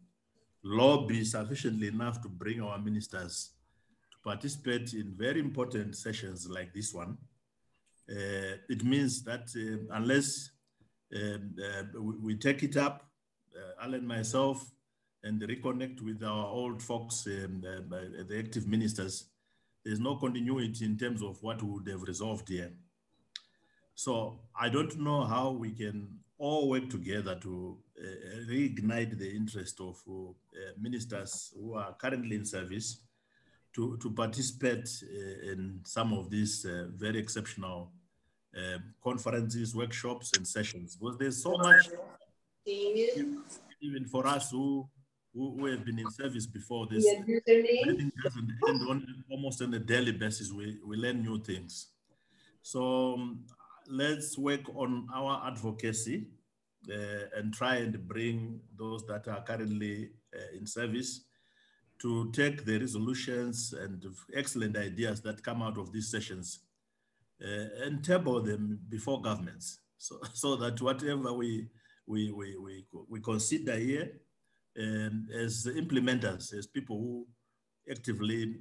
O: lobby sufficiently enough to bring our ministers to participate in very important sessions like this one, it means that unless we take it up, Alan, myself, and reconnect with our old folks, the active ministers, there's no continuity in terms of what we would have resolved here. So I don't know how we can all work together to reignite the interest of ministers who are currently in service to participate in some of these very exceptional conferences, workshops, and sessions. Because there's so much, even for us who have been in service before, this learning doesn't end almost on a daily basis. We learn new things. So let's work on our advocacy and try and bring those that are currently in service to take the resolutions and excellent ideas that come out of these sessions and table them before governments, so that whatever we consider here as implementers, as people who actively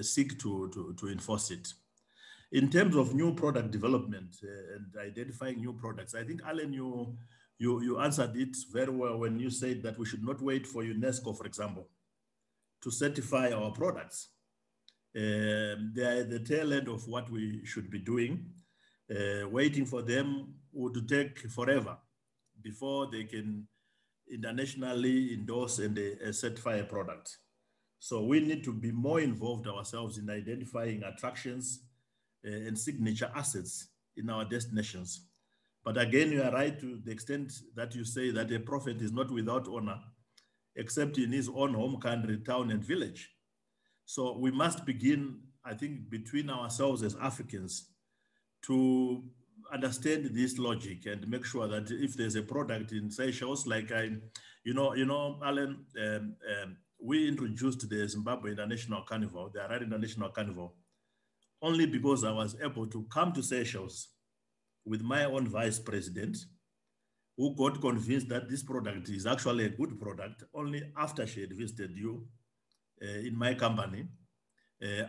O: seek to enforce it. In terms of new product development and identifying new products, I think, Alan, you answered it very well when you said that we should not wait for UNESCO, for example, to certify our products. They are at the tail end of what we should be doing. Waiting for them would take forever before they can internationally endorse and certify a product. So we need to be more involved ourselves in identifying attractions and signature assets in our destinations. But again, you are right to the extent that you say that a prophet is not without honor, except in his own home country, town, and village. So we must begin, I think, between ourselves as Africans to understand this logic and make sure that if there's a product in Seychelles, like Alan, we introduced the Zimbabwe International Carnival, the Harare International Carnival, only because I was able to come to Seychelles with my own vice president, who got convinced that this product is actually a good product only after she had visited you in my company.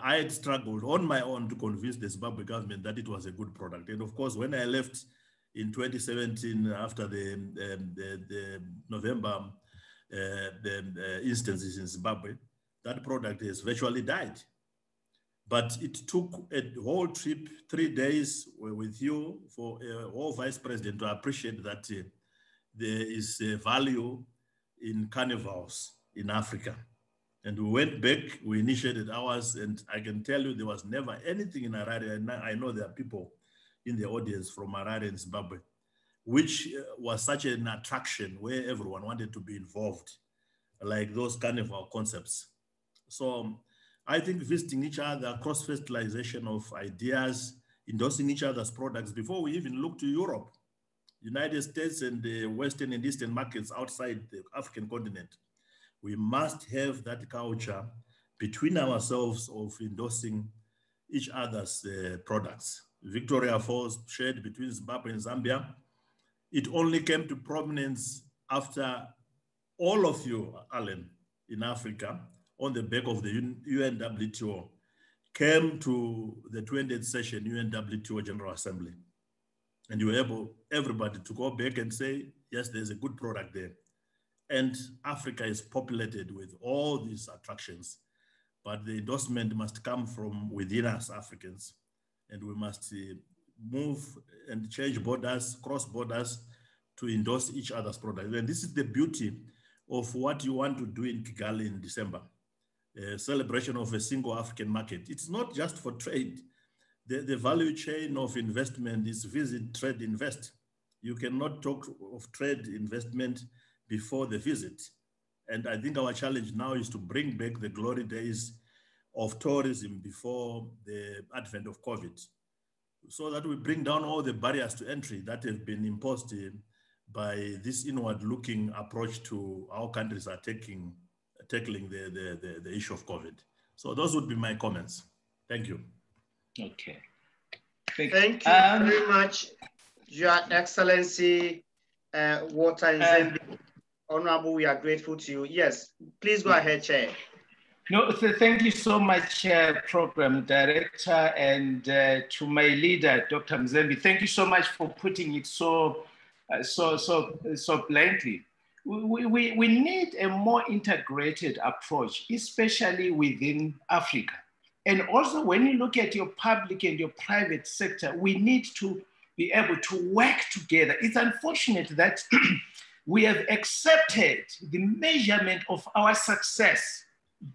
O: I had struggled on my own to convince the Zimbabwe government that it was a good product. And of course, when I left in 2017, after the November instances in Zimbabwe, that product has virtually died. But it took a whole trip, 3 days with you for a whole vice president to appreciate that there is a value in carnivals in Africa. And we went back, we initiated ours, and I can tell you there was never anything in Harare, and I know there are people in the audience from Harare and Zimbabwe, which was such an attraction where everyone wanted to be involved, like those carnival concepts. So I think visiting each other, cross-fertilization of ideas, endorsing each other's products before we even look to Europe, United States and the Western and Eastern markets outside the African continent. We must have that culture between ourselves of endorsing each other's products. Victoria Falls shared between Zimbabwe and Zambia. It only came to prominence after all of you, Alan, in Africa, on the back of the UNWTO, came to the 20th session UNWTO General Assembly. And you were able, everybody, to go back and say, yes, there's a good product there. And Africa is populated with all these attractions, but the endorsement must come from within us Africans, and we must move and change borders, cross borders, to endorse each other's products. And this is the beauty of what you want to do in Kigali in December, a celebration of a single African market. It's not just for trade. The value chain of investment is visit, trade, invest. You cannot talk of trade investment before the visit. And I think our challenge now is to bring back the glory days of tourism before the advent of COVID, so that we bring down all the barriers to entry that have been imposed by this inward-looking approach to how countries are tackling the issue of COVID. So those would be my comments. Thank you.
M: Okay. Thank you very much, Your Excellency Walter Nzembi. Honorable, we are grateful to you. Yes, please go ahead, Chair.
F: No, thank you so much, Program Director, and to my leader, Dr. Nzembi. Thank you so much for putting it so bluntly. We need a more integrated approach, especially within Africa. And also, when you look at your public and your private sector, we need to be able to work together. It's unfortunate that we have accepted the measurement of our success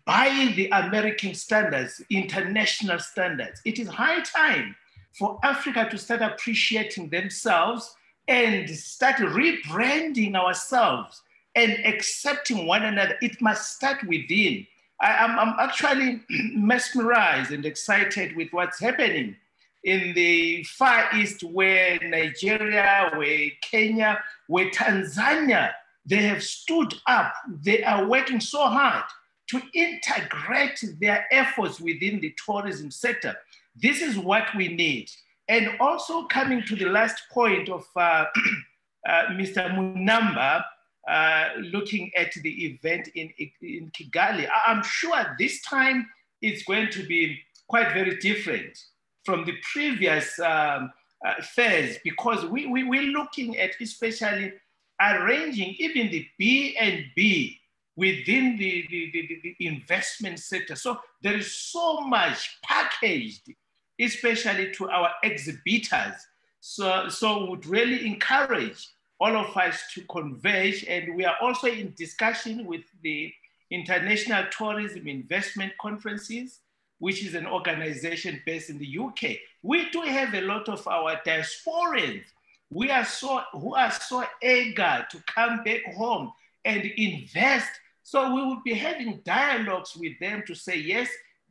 F: by the American standards, international standards. It is high time for Africa to start appreciating themselves and start rebranding ourselves and accepting one another. It must start within. I'm actually mesmerized and excited with what's happening in the Far East, where Nigeria, where Kenya, where Tanzania, they have stood up. They are working so hard to integrate their efforts within the tourism sector. This is what we need. And also coming to the last point of Mr. Munamba, looking at the event in Kigali, I'm sure this time it's going to be quite very different from the previous fairs, because we're looking at especially arranging even the B&B within the investment sector. So there is so much packaged, especially to our exhibitors. So would really encourage all of us to converge, and we are also in discussion with the International Tourism Investment Conferences, which is an organization based in the UK. We do have a lot of our diasporans who are so eager to come back home and invest. So we will be having dialogues with them to say, yes,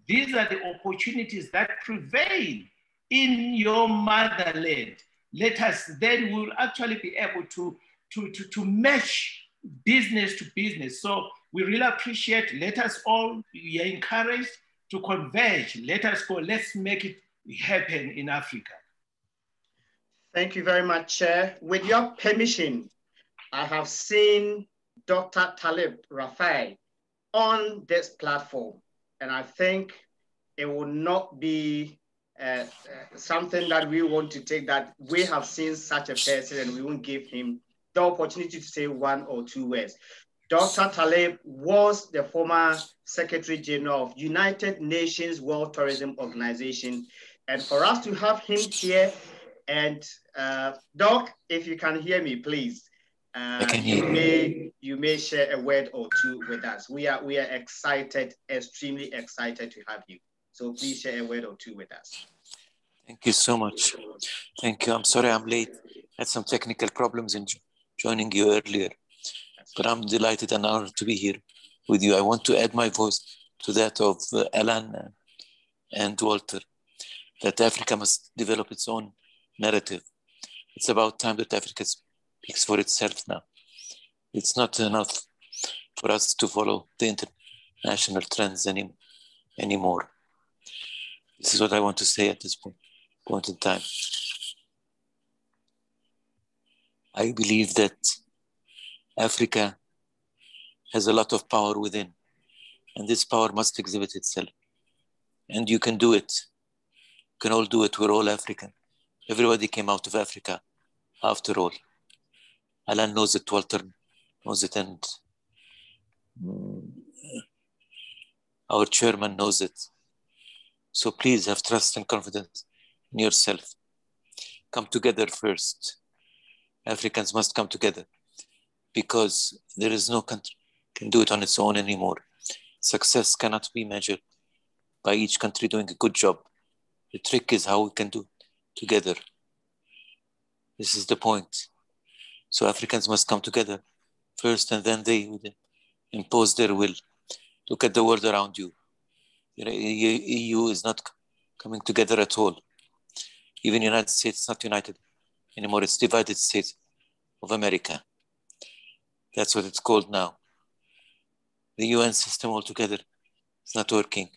F: these are the opportunities that prevail in your motherland. Let us, then we'll actually be able to match business to business. So we really appreciate, let us all be encouraged to converge. Let us go, let's make it happen in Africa.
M: Thank you very much, Chair. With your permission, I have seen Dr. Talib Rafai on this platform, and I think it will not be something that we want to take, that we have seen such a person and we won't give him the opportunity to say one or two words. Dr. Talib was the former Secretary General of United Nations World Tourism Organization. And for us to have him here, and Doc, if you can hear me, please, you may share a word or two with us. We are excited, extremely excited to have you. So please share a word or two with us.
P: Thank you so much. Thank you. I'm sorry I'm late. Had some technical problems in joining you earlier, but I'm delighted and honored to be here with you. I want to add my voice to that of Alan and Walter, that Africa must develop its own narrative. It's about time that Africa speaks for itself now. It's not enough for us to follow the international trends anymore. This is what I want to say at this point in time. I believe that Africa has a lot of power within, and this power must exhibit itself. And you can do it. You can all do it. We're all African. Everybody came out of Africa, after all. Alan knows it, Walter knows it, and Our chairman knows it. So please have trust and confidence in yourself. Come together first. Africans must come together because there is no country can do it on its own anymore. Success cannot be measured by each country doing a good job. The trick is how we can do it together. This is the point. So Africans must come together first, and then they would impose their will. Look at the world around you. EU is not coming together at all. Even the United States is not united anymore. It's divided States of America. That's what it's called now. The UN system altogether is not working.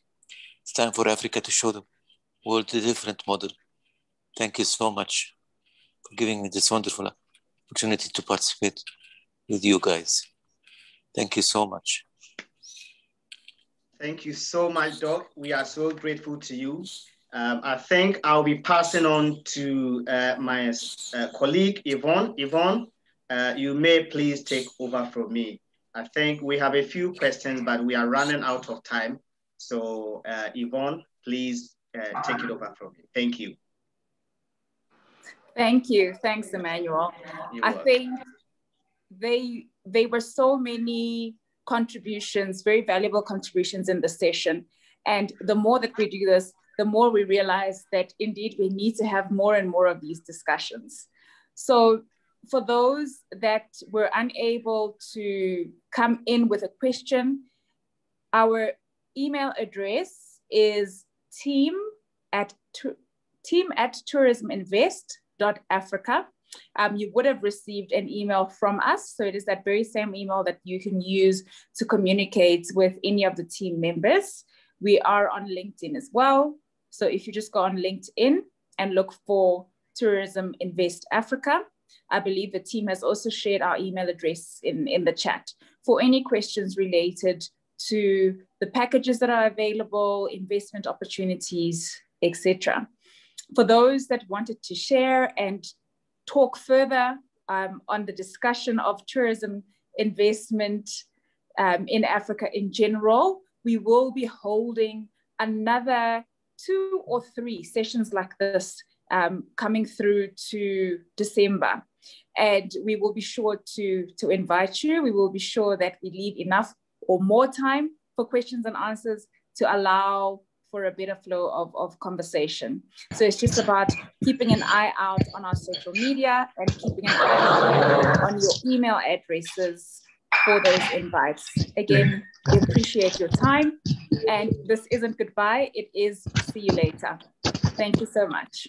P: It's time for Africa to show the world a different model. Thank you so much for giving me this wonderful opportunity to participate with you guys. Thank you so much.
M: Thank you so much, Doc. We are so grateful to you. I think I'll be passing on to my colleague, Yvonne. Yvonne, you may please take over from me. I think we have a few questions, but we are running out of time. So Yvonne, please take it over from me. Thank you.
B: Thank you. Thanks, Emmanuel. I think there were so many contributions, very valuable contributions in the session. And the more that we do this, the more we realize that indeed we need to have more and more of these discussions. So for those that were unable to come in with a question, our email address is team@tourisminvest.africa. You would have received an email from us. So it is that very same email that you can use to communicate with any of the team members. We are on LinkedIn as well. So if you just go on LinkedIn and look for Tourism Invest Africa, I believe the team has also shared our email address in the chat for any questions related to the packages that are available, investment opportunities, etc. For those that wanted to share and talk further on the discussion of tourism investment in Africa in general, we will be holding another 2 or 3 sessions like this coming through to December. And we will be sure to invite you. We will be sure that we leave enough or more time for questions and answers to allow for a better flow of conversation. So it's just about keeping an eye out on our social media and keeping an eye out on your email addresses for those invites. Again, we appreciate your time. And this isn't goodbye, it is see you later. Thank you so much.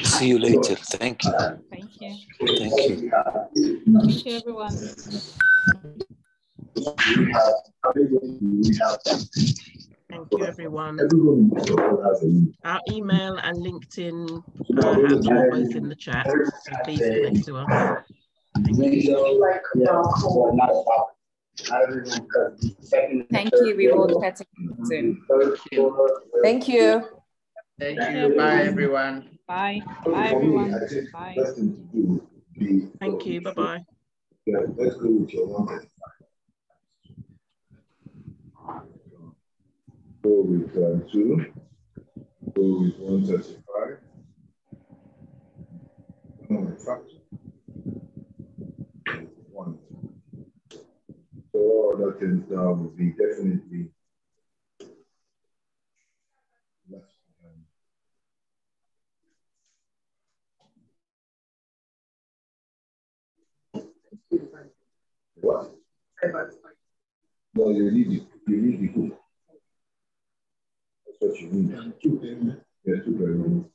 P: See you later. Thank you.
A: Thank you.
P: Thank you.
A: Thank you, everyone.
C: Thank you, everyone. Our email and LinkedIn handle are both in the chat, so please connect to us. Thank you.
B: Thank you. We will catch up soon.
Q: Thank you.
M: Thank you. Bye, everyone.
A: Bye. Bye, everyone. Bye.
C: Thank you. Bye-bye.
E: Yeah, let's go with your number. Go with 2. Go with 135. No, in fact, 1. So all that things now would be definitely less. What? No, you need it. You need the hook. That's what you need. Yeah, 2 very much.